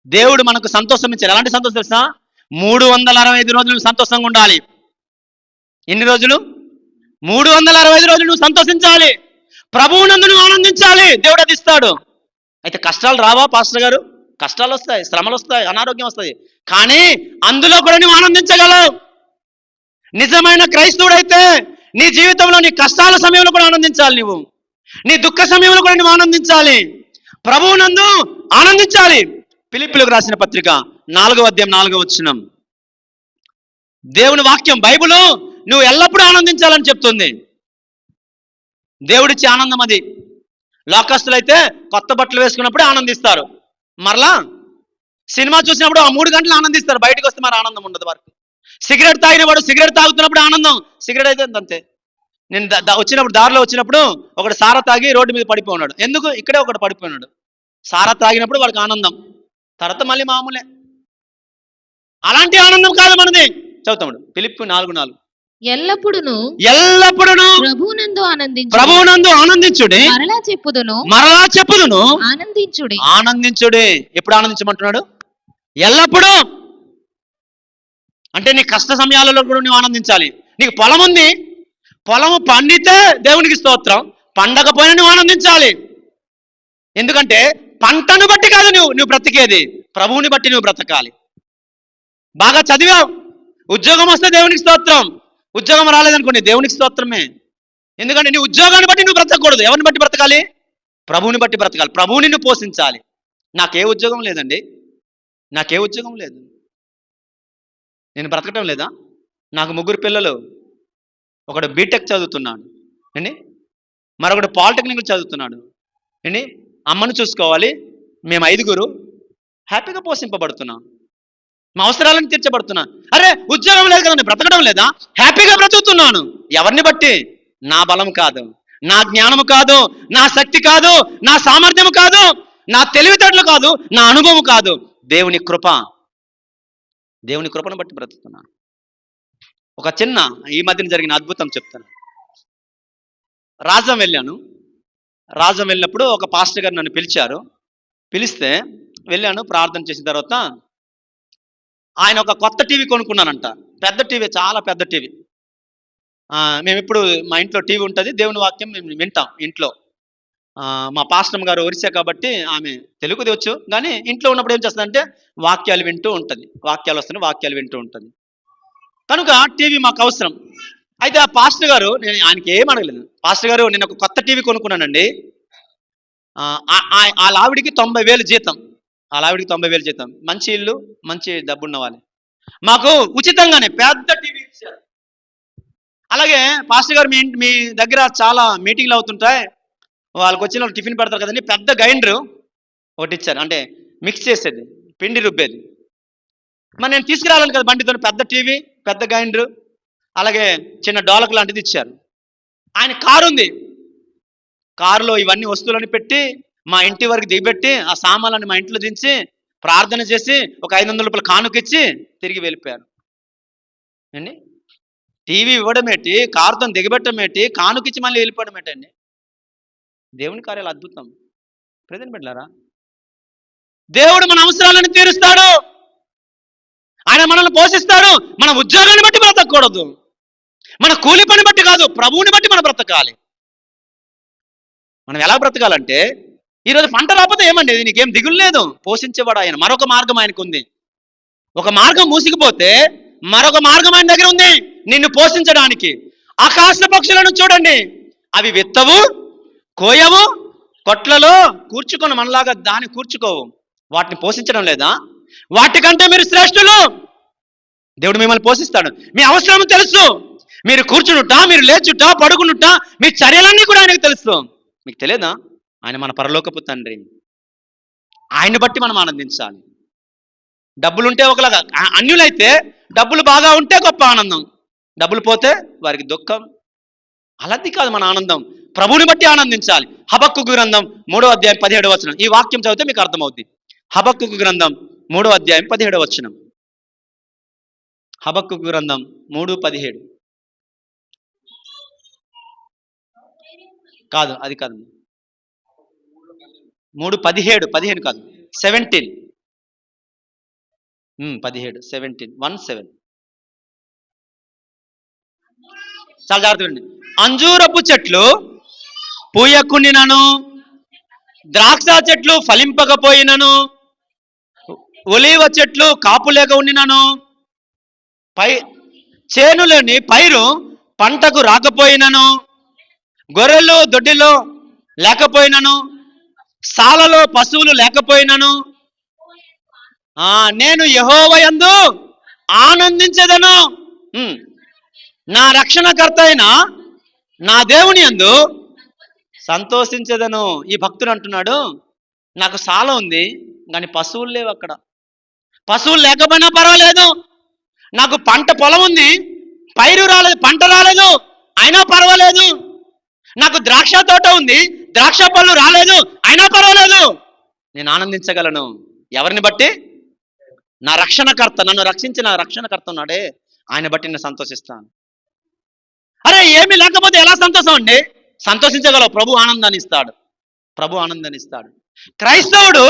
దేవుడు మనకు సంతోషం ఇచ్చాడు. ఎలాంటి సంతోషం తెలుసా? 365 రోజులు సంతోషంగా ఉండాలి. ఎన్ని రోజులు? 365 రోజులు నువ్వు సంతోషించాలి, ప్రభువునందు నువ్వు ఆనందించాలి. దేవుడు అది ఇస్తాడు. అయితే కష్టాలు రావా పాస్టర్ గారు? కష్టాలు వస్తాయి, శ్రమలు వస్తాయి, అనారోగ్యం వస్తాయి. కానీ అందులో కూడా నువ్వు ఆనందించగలవు. నిజమైన క్రైస్తవుడైతే నీ జీవితంలో నీ కష్టాల సమయంలో కూడా ఆనందించాలి. నువ్వు నీ దుఃఖ సమయంలో కూడా నువ్వు ఆనందించాలి, ప్రభువునందు ఆనందించాలి. ఫిలిప్పీయులకు రాసిన పత్రిక 4వ. దేవుని వాక్యం బైబిల్ నువ్వు ఎల్లప్పుడూ ఆనందించాలని చెప్తుంది. దేవుడిచ్చే ఆనందం అది. లోకస్తులైతే కొత్త బట్టలు వేసుకున్నప్పుడే ఆనందిస్తారు, మరలా సినిమా చూసినప్పుడు ఆ 3 గంటలు ఆనందిస్తారు, బయటకు వస్తే మరి ఆనందం ఉండదు వారికి. సిగరెట్ తాగిన వాడు సిగరెట్ తాగుతున్నప్పుడు ఆనందం, సిగరెట్ అయితే అంతే. నేను దారిలో వచ్చినప్పుడు ఒకడు సారా తాగి రోడ్డు మీద పడిపోయినాడు. ఎందుకు? ఇక్కడే ఒకడు పడిపోయినాడు. సారా తాగినప్పుడు వాడికి ఆనందం, తర్వాత మళ్ళీ మామూలే. అలాంటి ఆనందం కాదు మనది. చదువుతాడు ఫిలిప్పీ 4:4. ఎల్లప్పుడును ప్రభువునందు ఆనందించుడి, మరలా చెప్పుదును ఆనందించుడి. ఎప్పుడు ఆనందించమంటున్నాడు? ఎల్లప్పుడూ. అంటే నీ కష్ట సమయాలలో కూడా నువ్వు ఆనందించాలి. నీకు పొలం ఉంది, పొలము పండితే దేవునికి స్తోత్రం, పండకపోయినా నువ్వు ఆనందించాలి. ఎందుకంటే పంటను బట్టి కాదు నువ్వు బ్రతికేది, ప్రభువుని బట్టి నువ్వు బ్రతకాలి. బాగా చదివావు, ఉద్యోగం వస్తే దేవునికి స్తోత్రం, ఉద్యోగం రాలేదనుకోండి దేవునికి స్తోత్రమే. ఎందుకంటే నీ ఉద్యోగాన్ని బట్టి నువ్వు బ్రతకూడదు. ఎవరిని బట్టి బ్రతకాలి? ప్రభువుని బట్టి బ్రతకాలి. ప్రభువుని నువ్వు పోషించాలి. నాకే ఉద్యోగం లేదండి, నాకే ఉద్యోగం లేదు, నేను బ్రతకటం లేదా? నాకు 3 పిల్లలు, ఒకడు బీటెక్ చదువుతున్నాడు అండి, మరొకడు పాలిటెక్నిక్ చదువుతున్నాడు అండి. అమ్మను చూసుకోవాలి, మేము 5 హ్యాపీగా పోషింపబడుతున్నాం, మా అవసరాలను తీర్చబడుతున్నా. అరే ఉద్యోగం లేదు కదా, బ్రతకడం లేదా? హ్యాపీగా బ్రతుకుతున్నాను. ఎవరిని బట్టి? నా బలం కాదు, నా జ్ఞానము కాదు, నా శక్తి కాదు, నా సామర్థ్యము కాదు, నా తెలివితేటలు కాదు, నా అనుభవం కాదు, దేవుని కృపను బట్టి బ్రతుకుతున్నాను. ఒక చిన్న ఈ మధ్యన జరిగిన అద్భుతం చెప్తాను. రాజం వెళ్ళినప్పుడు ఒక పాస్టర్ గారు నన్ను పిలిచారు. పిలిస్తే వెళ్ళాను. ప్రార్థన చేసిన తర్వాత ఆయన ఒక కొత్త టీవీ కొనుక్కున్నానంట. పెద్ద టీవీ, చాలా పెద్ద టీవీ. మేము ఇప్పుడు మా ఇంట్లో టీవీ ఉంటుంది, దేవుని వాక్యం మేము వింటాం ఇంట్లో. మా పాస్టమ్ గారు ఒరిసా కాబట్టి ఆమె తెలుగుది వచ్చు, కానీ ఇంట్లో ఉన్నప్పుడు ఏం చేస్తుందంటే వాక్యాలు వింటూ ఉంటుంది. వాక్యాలు వస్తున్నాయి, వాక్యాలు వింటూ ఉంటుంది. కనుక టీవీ మాకు అవసరం. అయితే ఆ పాస్టర్ గారు, నేను ఆయనకి ఏం అడగలేదు. పాస్టర్ గారు, నేను ఒక కొత్త టీవీ కొనుక్కున్నానండి. వాళ్ళ ఆవిడికి 90,000 జీతం. వాళ్ళ ఆవిడికి 90,000 జీతం. మంచి ఇల్లు, మంచి డబ్బున్న వాళ్ళే. మాకు ఉచితంగానే పెద్ద టీవీ ఇచ్చారు. అలాగే పాస్టర్ గారు, మీ దగ్గర చాలా మీటింగ్లు అవుతుంటాయి, వాళ్ళకి వచ్చిన వాళ్ళు టిఫిన్ పెడతారు కదండి, పెద్ద గ్రైండరు ఒకటి ఇచ్చారు. అంటే మిక్స్ చేసేది, పిండి రుబ్బేది. మరి నేను తీసుకురావాలని కదా బండితో, పెద్ద టీవీ, పెద్ద గ్రైండరు, అలాగే చిన్న డోలక్ లాంటిది ఇచ్చారు. ఆయన కారు ఉంది, కారులో ఇవన్నీ వస్తువులను పెట్టి మా ఇంటి వరకు దిగబెట్టి ఆ సామాన్లను మా ఇంట్లో దించి ప్రార్థన చేసి ఒక 500 రూపాయలు కానుకిచ్చి తిరిగి వెళ్ళిపోయారు అండి. టీవీ ఇవ్వడం ఏంటి, కారుతో దిగబెట్టడం ఏంటి, కానుకిచ్చి మళ్ళీ వెళ్ళిపోవడం ఏంటండి. దేవుని కార్యాలు అద్భుతం. ప్రజెంట్ పెట్టారా, దేవుడు మన అవసరాలను తీరుస్తాడు. ఆయన మనల్ని పోషిస్తాడు. మన ఉద్యోగాన్ని బట్టి బ్రతకూడదు, మన కూలి పని బట్టి కాదు, ప్రభువుని బట్టి మనం బ్రతకాలి. మనం ఎలా బ్రతకాలంటే, ఈరోజు పంట రాకపోతే ఏమండి, నీకేం దిగులు లేదు, పోషించేవాడు ఆయన. మరొక మార్గం ఆయనకు ఉంది. ఒక మార్గం మూసికపోతే మరొక మార్గం ఆయన దగ్గర ఉంది నిన్ను పోషించడానికి. ఆకాశ పక్షులను చూడండి, అవి విత్తవు, కోయవు, కొట్లలో కూర్చుకొని మనలాగా దాన్ని కూర్చుకోవు. వాటిని పోషించడం లేదా? వాటికంటే మీరు శ్రేష్ఠులు. దేవుడు మిమ్మల్ని పోషిస్తాడు. మీ అవసరం తెలుసు. మీరు కూర్చునుట, మీరు లేచుట, పడుకునుట, మీ చర్యలన్నీ కూడా ఆయనకు తెలుసు. మీకు తెలియదా? ఆయన మన పరలోకపు తండ్రి. ఆయన్ని బట్టి మనం ఆనందించాలి. డబ్బులుంటే ఒకలాగా, అన్యులైతే డబ్బులు బాగా ఉంటే గొప్ప ఆనందం, డబ్బులు పోతే వారికి దుఃఖం. అలాది కాదు మన ఆనందం. ప్రభువుని బట్టి ఆనందించాలి. హబక్కూకు గ్రంథం 3వ అధ్యాయం 17వ వచనం. ఈ వాక్యం చదివితే మీకు అర్థమవుద్ది. హబక్కూకు గ్రంథం 3వ అధ్యాయం 17వ వచనం. హబక్కూకు గ్రంథం 3:17 కాదు, అది కాదు, 3:17, 15 కాదు, 17, 17, 17. చాలా జాగ్రత్త. అంజూరపు చెట్లు పూయకుండినను, ద్రాక్ష చెట్లు ఫలింపకపోయినను, ఒలీవ చెట్లు కాపు లేక ఉండినను, చేనులోని పైరు పంటకు రాకపోయినను, గొర్రెలు దొడ్డిలో లేకపోయినను, సాలలో పశువులు లేకపోయినను, నేను యెహోవా యందు ఆనందించెదను. నా రక్షణకర్త అయిన నా దేవుని యందు సంతోషించెదను. ఈ భక్తుడు అంటున్నాడు, నాకు సాల ఉంది కానీ పశువులు లేవు. అక్కడ పశువులు లేకపోయినా పర్వాలేదు, నాకు పంట పొలం ఉంది, పైరు రాలేదు, పంట రాలేదు, అయినా పర్వాలేదు. నాకు ద్రాక్ష తోట ఉంది, ద్రాక్ష పళ్ళు రాలేదు, అయినా పర్వాలేదు, నేను ఆనందించగలను. ఎవరిని బట్టి? నా రక్షణకర్త, నన్ను రక్షించిన రక్షణకర్త ఉన్నాడే, ఆయన బట్టి నేను సంతోషిస్తాను. అరే, ఏమీ లేకపోతే ఎలా సంతోషం అండి? సంతోషించగలవు. ప్రభు ఆనందాన్ని ఇస్తాడు. ప్రభు ఆనందాన్ని ఇస్తాడు. క్రైస్తవుడు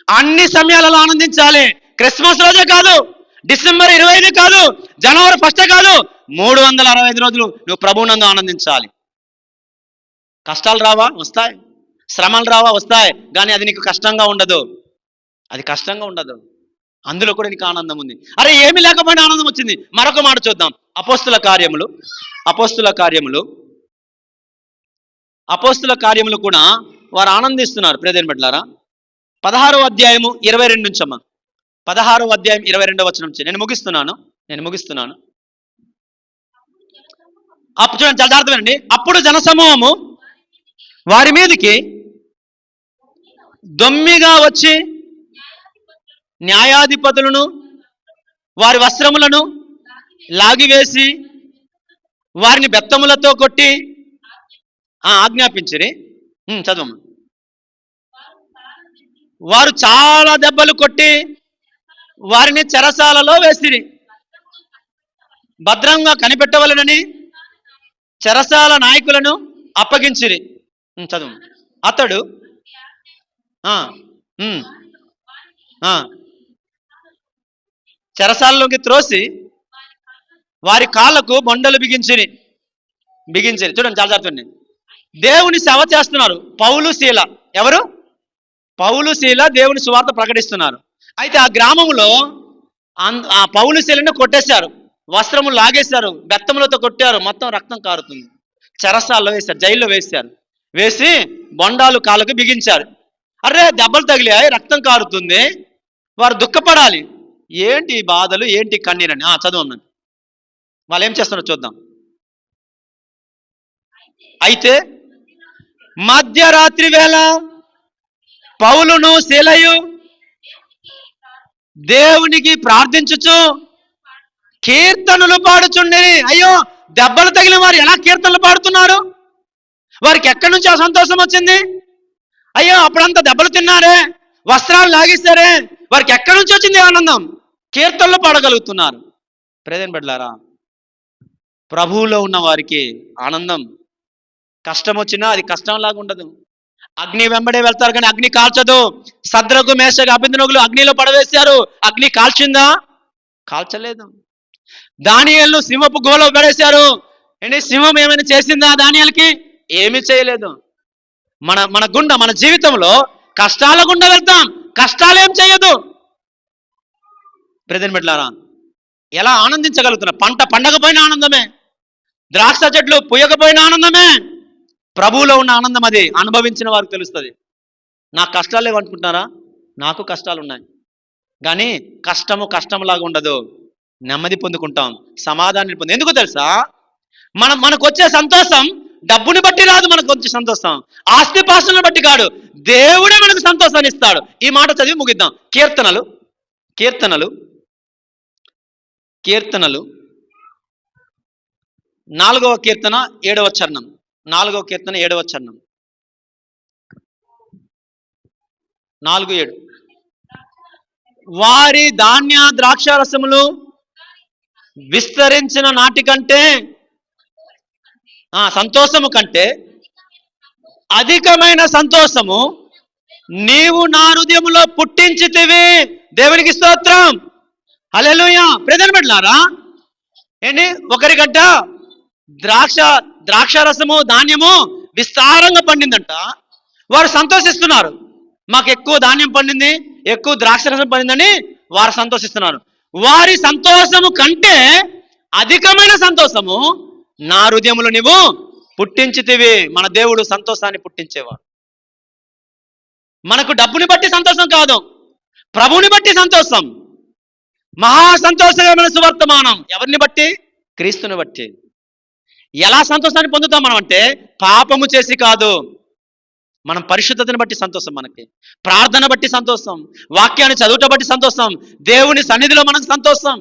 అన్ని సమయాలలో ఆనందించాలి. క్రిస్మస్ రోజే కాదు, డిసెంబర్ 25 కాదు, జనవరి 1 కాదు, 365 రోజులు నువ్వు ప్రభువునందు ఆనందించాలి. కష్టాలు రావా? వస్తాయి. శ్రమలు రావా? వస్తాయి. కానీ అది నీకు కష్టంగా ఉండదు. అది కష్టంగా ఉండదు. అందులో కూడా నీకు ఆనందం ఉంది. అరే, ఏమీ లేకపోయినా ఆనందం వచ్చింది. మరొక మాట చూద్దాం. అపోస్తుల కార్యములు కూడా వారు ఆనందిస్తున్నారు. ప్రియదేవుని బిడ్డలారా, 16వ అధ్యాయము 22 నుంచి అమ్మా. 16వ అధ్యాయం 22వ వచనం నుంచి నేను ముగిస్తున్నాను. అప్పుడు చూడండి, చాలా జాగ్రత్తగానండి. అప్పుడు జనసమూహము వారి మీదకి దొమ్మిగా వచ్చి న్యాయాధిపతులను వారి వస్త్రములను లాగివేసి వారిని బెత్తములతో కొట్టి ఆజ్ఞాపించిరి. చదవమ్మా. వారు చాలా దెబ్బలు కొట్టి వారిని చెరసాలలో వేసిరి. భద్రంగా కనిపెట్టవలనని చెరసాల నాయకులను అప్పగించిరి. చదువు. అతడు చెరసాలలోకి త్రోసి వారి కాళ్ళకు బొండలు బిగించి చూడండి, చాలా జరుగుతుంది. దేవుని సేవ చేస్తున్నారు పౌలు శీల. ఎవరు? పౌలు శీల దేవుని సువార్త ప్రకటిస్తున్నారు. అయితే ఆ గ్రామంలో ఆ పౌలు శీలను కొట్టేశారు, వస్త్రము లాగేశారు, బెత్తములతో కొట్టారు, మొత్తం రక్తం కారుతుంది. చెరసాల్లో వేశారు, జైల్లో వేసి బొండాలు కాళ్ళకు బిగించారు. అరే దెబ్బలు తగిలాయి, రక్తం కారుతుంది, వారు దుఃఖపడాలి. ఏంటి బాధలు, ఏంటి కన్నీరని చదువు. వాళ్ళు ఏం చేస్తున్నారో చూద్దాం. అయితే మధ్యరాత్రి వేళ పౌలును శీలయు దేవునికి ప్రార్థించుచు కీర్తనలు పాడుచుండేది. అయ్యో, దెబ్బలు తగిలిన వారు ఎలా కీర్తనలు పాడుతున్నారు? వారికి ఎక్కడి నుంచి ఆ సంతోషం వచ్చింది? అయ్యో, అప్పుడంతా దెబ్బలు తిన్నారే, వస్త్రాలు లాగేశారే, వారికి ఎక్కడి నుంచి వచ్చింది ఆనందం? కీర్తనలు పాడగలుగుతున్నారు. ప్రేదన్ బిడ్డలారా, ప్రభువులో ఉన్న వారికి ఆనందం కష్టం వచ్చినా అది కష్టంలాగా ఉండదు. అగ్ని వెంబడే వెళ్తారు కానీ అగ్ని కాల్చదు. సద్రకు మేషకు అబేద్నెగోలు అగ్నిలో పడవేశారు, అగ్ని కాల్చిందా? కాల్చలేదు. దానియేలును సింహపు గుహలో పడేశారు, సింహం ఏమైనా చేసిందా దానియేలుకి? ఏమీ చేయలేదు. మన జీవితంలో కష్టాల గుండా వెళ్తాం, కష్టాలు ఏం చేయదు. ప్రియమైన బిడ్డలారా, ఎలా ఆనందించగలుగుతున్నా? పంట పండకపోయిన ఆనందమే, ద్రాక్ష చెట్లు పూయకపోయిన ఆనందమే. ప్రభువులో ఉన్న ఆనందం అది అనుభవించిన వారికి తెలుస్తుంది. నాకు కష్టాలు లేవనుకుంటున్నారా? నాకు కష్టాలు ఉన్నాయి, కానీ కష్టంలాగా ఉండదు. నెమ్మది పొందుకుంటాం, సమాధానాన్ని పొంది. ఎందుకు తెలుసా? మనకు వచ్చే సంతోషం డబ్బుని బట్టి రాదు. మనకు వచ్చే సంతోషం ఆస్తిపాస్తులను బట్టి కాదు, దేవుడే మనకు సంతోషాన్ని ఇస్తాడు. ఈ మాట చదివి ముగిద్దాం. కీర్తనలు 4వ కీర్తన 7వ చరణం. 4వ కీర్తన 7వ చరణం. 4:7. వారి ధాన్య ద్రాక్షారసములు విస్తరించిన నాటి కంటే, సంతోషము కంటే అధికమైన సంతోషము నీవు నా హృదయములో పుట్టించితివి. దేవునికి స్తోత్రం, హల్లెలూయా. ప్రియమైన బిడ్డలారా, ఒకరికంట ద్రాక్షారసము ధాన్యము విస్తారంగా పండిందంట. వారు సంతోషిస్తున్నారు, మాకు ఎక్కువ ధాన్యం పండింది, ఎక్కువ ద్రాక్షారసం పండిందని వారు సంతోషిస్తున్నారు. వారి సంతోషము కంటే అధికమైన సంతోషము నా హృదయములో నీవు పుట్టించితివి. మన దేవుడు సంతోషాన్ని పుట్టించేవాడు. మనకు డబ్బుని బట్టి సంతోషం కాదు, ప్రభువుని బట్టి సంతోషం. మహా సంతోషకరమైన సువర్తమానం ఎవరిని బట్టి? క్రీస్తుని బట్టి. ఎలా సంతోషాన్ని పొందుతాం మనం అంటే, పాపము చేసి కాదు, మనం పరిశుద్ధతను బట్టి సంతోషం, మనకి ప్రార్థన బట్టి సంతోషం, వాక్యాన్ని చదువుట బట్టి సంతోషం, దేవుని సన్నిధిలో మనకు సంతోషం,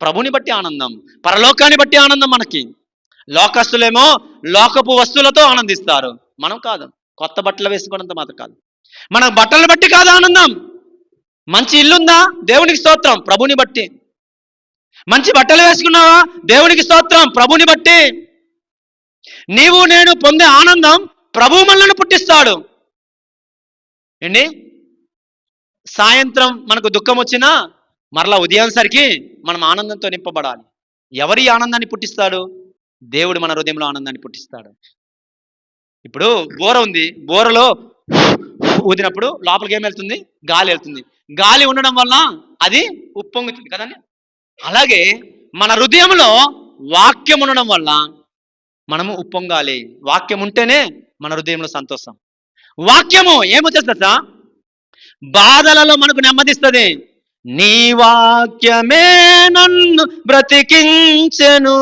ప్రభుని బట్టి ఆనందం, పరలోకాన్ని బట్టి ఆనందం. మనకి లోకస్తులేమో లోకపు వస్తువులతో ఆనందిస్తారు, మనం కాదు. కొత్త బట్టలు వేసుకున్నంత మాత్రం కాదు, మన బట్టలను బట్టి కాదు ఆనందం. మంచి ఇల్లుందా? దేవునికి స్తోత్రం, ప్రభుని బట్టి. మంచి బట్టలు వేసుకున్నావా? దేవునికి స్తోత్రం, ప్రభుని బట్టి. నీవు నేను పొందే ఆనందం ప్రభువు మనల్ని పుట్టిస్తాడు. సాయంత్రం మనకు దుఃఖం వచ్చినా మరలా ఉదయానికి మనం ఆనందంతో నింపబడాలి. ఎవరి ఆనందాన్ని పుట్టిస్తాడు? దేవుడు మన హృదయంలో ఆనందాన్ని పుట్టిస్తాడు. ఇప్పుడు బోర ఉంది, బోరలో ఊదినప్పుడు లోపలికి ఏం వెళ్తుంది? గాలి వెళ్తుంది. గాలి ఉండడం వల్ల అది ఉప్పొంగుతుంది కదండి. అలాగే మన హృదయంలో వాక్యం ఉండడం వల్ల మనము ఉప్పొంగాలి. వాక్యం ఉంటేనే మన హృదయంలో సంతోషం. వాక్యము ఏమొచ్చేస్తా? బాధలలో మనకు నెమ్మదిస్తుంది. నీ వాక్యమే నన్ను బ్రతికించెను,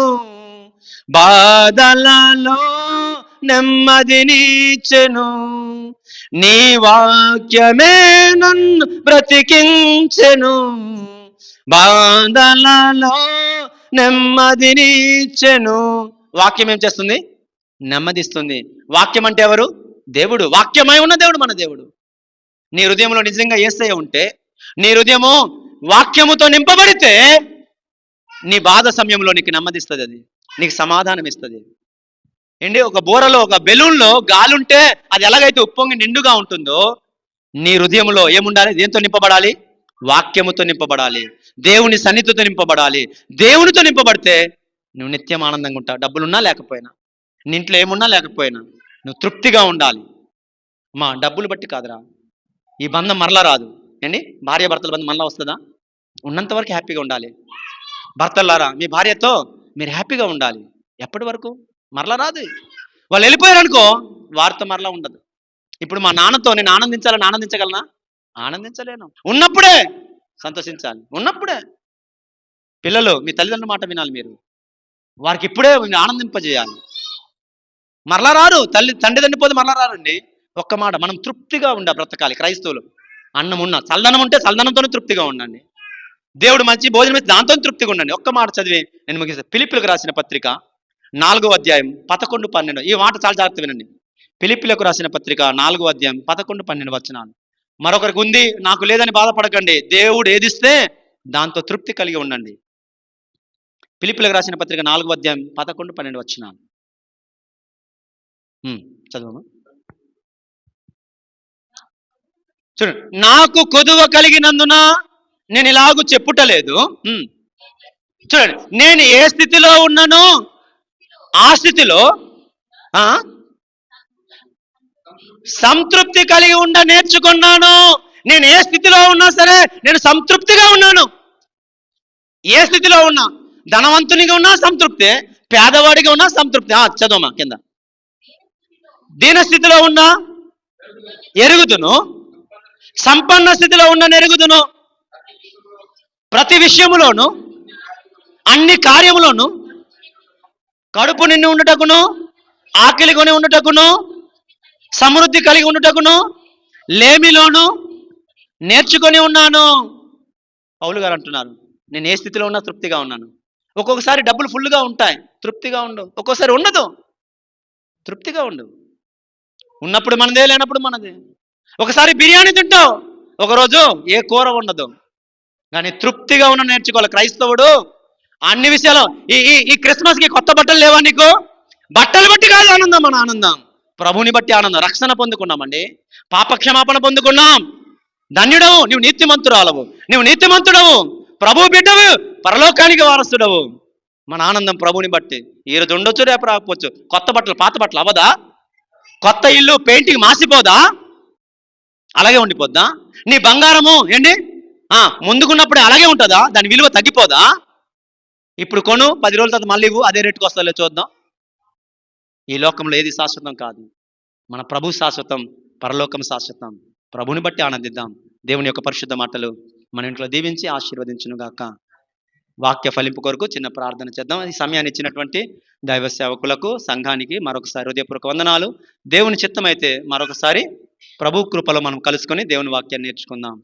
బాధలలో నెమ్మదినిచ్చెను. నీ వాక్యమే నన్ను బ్రతికించెను, బాధలలో నెమ్మదినిచ్చెను. వాక్యం ఏం చేస్తుంది? నెమ్మదిస్తుంది. వాక్యం అంటే ఎవరు? దేవుడు. వాక్యమై ఉన్న దేవుడు మన దేవుడు. నీ హృదయంలో నిజంగా యేసయ్య ఉంటే, నీ హృదయము వాక్యముతో నింపబడితే, నీ బాధ సమయంలో నీకు నెమ్మదిస్తుంది, అది నీకు సమాధానం ఇస్తుంది. ఒక బోరలో, ఒక బెలూన్లో గాలి ఉంటే అది ఎలాగైతే ఉప్పొంగి నిండుగా ఉంటుందో, నీ హృదయంలో ఏముండాలి? దేంతో నింపబడాలి? వాక్యముతో నింపబడాలి. దేవుని సన్నిధితో నింపబడాలి. దేవునితో నింపబడితే నువ్వు నిత్యం ఆనందంగా ఉంటావు. డబ్బులున్నా లేకపోయినా, నీ ఇంట్లో ఏమున్నా లేకపోయినా నువ్వు తృప్తిగా ఉండాలి. మా డబ్బులు బట్టి కాదురా, ఈ బంధం మరలా రాదు. ఏంటి, భార్య భర్తల బంధం మరలా వస్తుందా? ఉన్నంత వరకు హ్యాపీగా ఉండాలి. భర్తలారా, మీ భార్యతో మీరు హ్యాపీగా ఉండాలి. ఎప్పటి వరకు? మరలా రాదు. వాళ్ళు వెళ్ళిపోయారనుకో, వారితో మరలా ఉండదు. ఇప్పుడు మా నాన్నతో నేను ఆనందించాలని ఆనందించగలనా? ఆనందించలేను. ఉన్నప్పుడే సంతోషించాలి, ఉన్నప్పుడే. పిల్లలు, మీ తల్లిదండ్రుల మాట వినాలి. మీరు వారికి ఇప్పుడే ఆనందింపజేయాలి. మరలా రారు. తండ్రి పోతే మరలా రారండి. ఒక్క మాట, మనం తృప్తిగా బ్రతకాలి. క్రైస్తవులు అన్నం ఉన్న చల్లదనం ఉంటే చల్లదనంతోనే తృప్తిగా ఉండండి. దేవుడు మంచి భోజనం ఇస్తే దాంతో తృప్తిగా ఉండండి. ఒక్క మాట చదివి నేను ముగిస్తాను. ఫిలిప్పీయులకు రాసిన పత్రిక 4వ అధ్యాయం 11, 12. ఈ మాట చాలా జాగ్రత్త వినండి. ఫిలిప్పీయులకు రాసిన పత్రిక 4వ అధ్యాయం 11, 12 వచనాలు. మరొకరికి ఉంది నాకు లేదని బాధపడకండి. దేవుడు ఏదిస్తే దాంతో తృప్తి కలిగి ఉండండి. ఫిలిప్పీయులకు రాసిన పత్రిక 4వ అధ్యాయం 11, 12 వచనాలు. చదవమా. చూడండి, నాకు కొదువ కలిగినందున నేను ఇలాగూ చెప్పుటలేదు. చూడండి, నేను ఏ స్థితిలో ఉన్నానో ఆ స్థితిలో సంతృప్తి కలిగి నేర్చుకున్నాను. నేను ఏ స్థితిలో ఉన్నా సరే నేను సంతృప్తిగా ఉన్నాను. ఏ స్థితిలో ఉన్నా, ధనవంతునిగా ఉన్నా సంతృప్తే, పేదవాడిగా ఉన్నా సంతృప్తి. చదవమా కింద. దీన స్థితిలో ఉన్నా ఎరుగుదును, సంపన్న స్థితిలో ఉన్న ఎరుగుదును. ప్రతి విషయములోను అన్ని కార్యములోను కడుపు నిండి ఉండుటకును, ఆకలి కొని ఉండుటకును, సమృద్ధి కలిగి ఉండుటకును, లేమిలోను నేర్చుకొని ఉన్నాను. పౌలు గారు అంటున్నారు, నేను ఏ స్థితిలో ఉన్నా తృప్తిగా ఉన్నాను. ఒక్కొక్కసారి డబ్బులు ఫుల్గా ఉంటాయి, తృప్తిగా ఉండవు. ఒక్కోసారి ఉండదు, తృప్తిగా ఉండవు. ఉన్నప్పుడు మనదే, లేనప్పుడు మనదే. ఒకసారి బిర్యానీ తింటావు, ఒకరోజు ఏ కూర ఉండదు. కానీ తృప్తిగా ఉన్న నేర్చుకోవాలి క్రైస్తవుడు. అన్ని విషయాలు ఈ క్రిస్మస్కి కొత్త బట్టలు లేవా నీకు? బట్టలు బట్టి కాదు ఆనందం. మన ఆనందం ప్రభుని బట్టి ఆనందం. రక్షణ పొందుకున్నామండి, పాపక్షమాపణ పొందుకున్నాం. ధన్యుడవు, నువ్వు నీతిమంతురాలవు, నువ్వు నీతిమంతుడవు, ప్రభు బిడ్డవు, పరలోకానికి వారసుడవు. మన ఆనందం ప్రభుని బట్టి. ఈరోజు ఉండొచ్చు, రేపు రాకపోవచ్చు. కొత్త బట్టలు పాత బట్టలు అవ్వదా? కొత్త ఇల్లు పెయింటింగ్ మాసిపోదా? అలాగే ఉండిపోద్దా? నీ బంగారము ఏంటి ముందుకున్నప్పుడే అలాగే ఉంటుందా? దాని విలువ తగ్గిపోదా? ఇప్పుడు కొను, 10 రోజుల తర్వాత మళ్ళీ ఇవ్వు, అదే రేటుకు వస్తుందో చూద్దాం. ఈ లోకంలో ఏది శాశ్వతం కాదు. మన ప్రభు శాశ్వతం, పరలోకం శాశ్వతం. ప్రభుని బట్టి ఆనందిద్దాం. దేవుని యొక్క పరిశుద్ధ మాటలు మన ఇంట్లో దీవించి ఆశీర్వదించును గాక. వాక్య ఫలింపు కొరకు చిన్న ప్రార్థన చేద్దాం. ఈ సమయాన్ని ఇచ్చినటువంటి దైవ సేవకులకు, సంఘానికి మరొకసారి హృదయపూర్వక వందనాలు. దేవుని చిత్తమైతే మరొకసారి ప్రభు కృపలో మనం కలుసుకొని దేవుని వాక్యాన్ని నేర్చుకుందాం.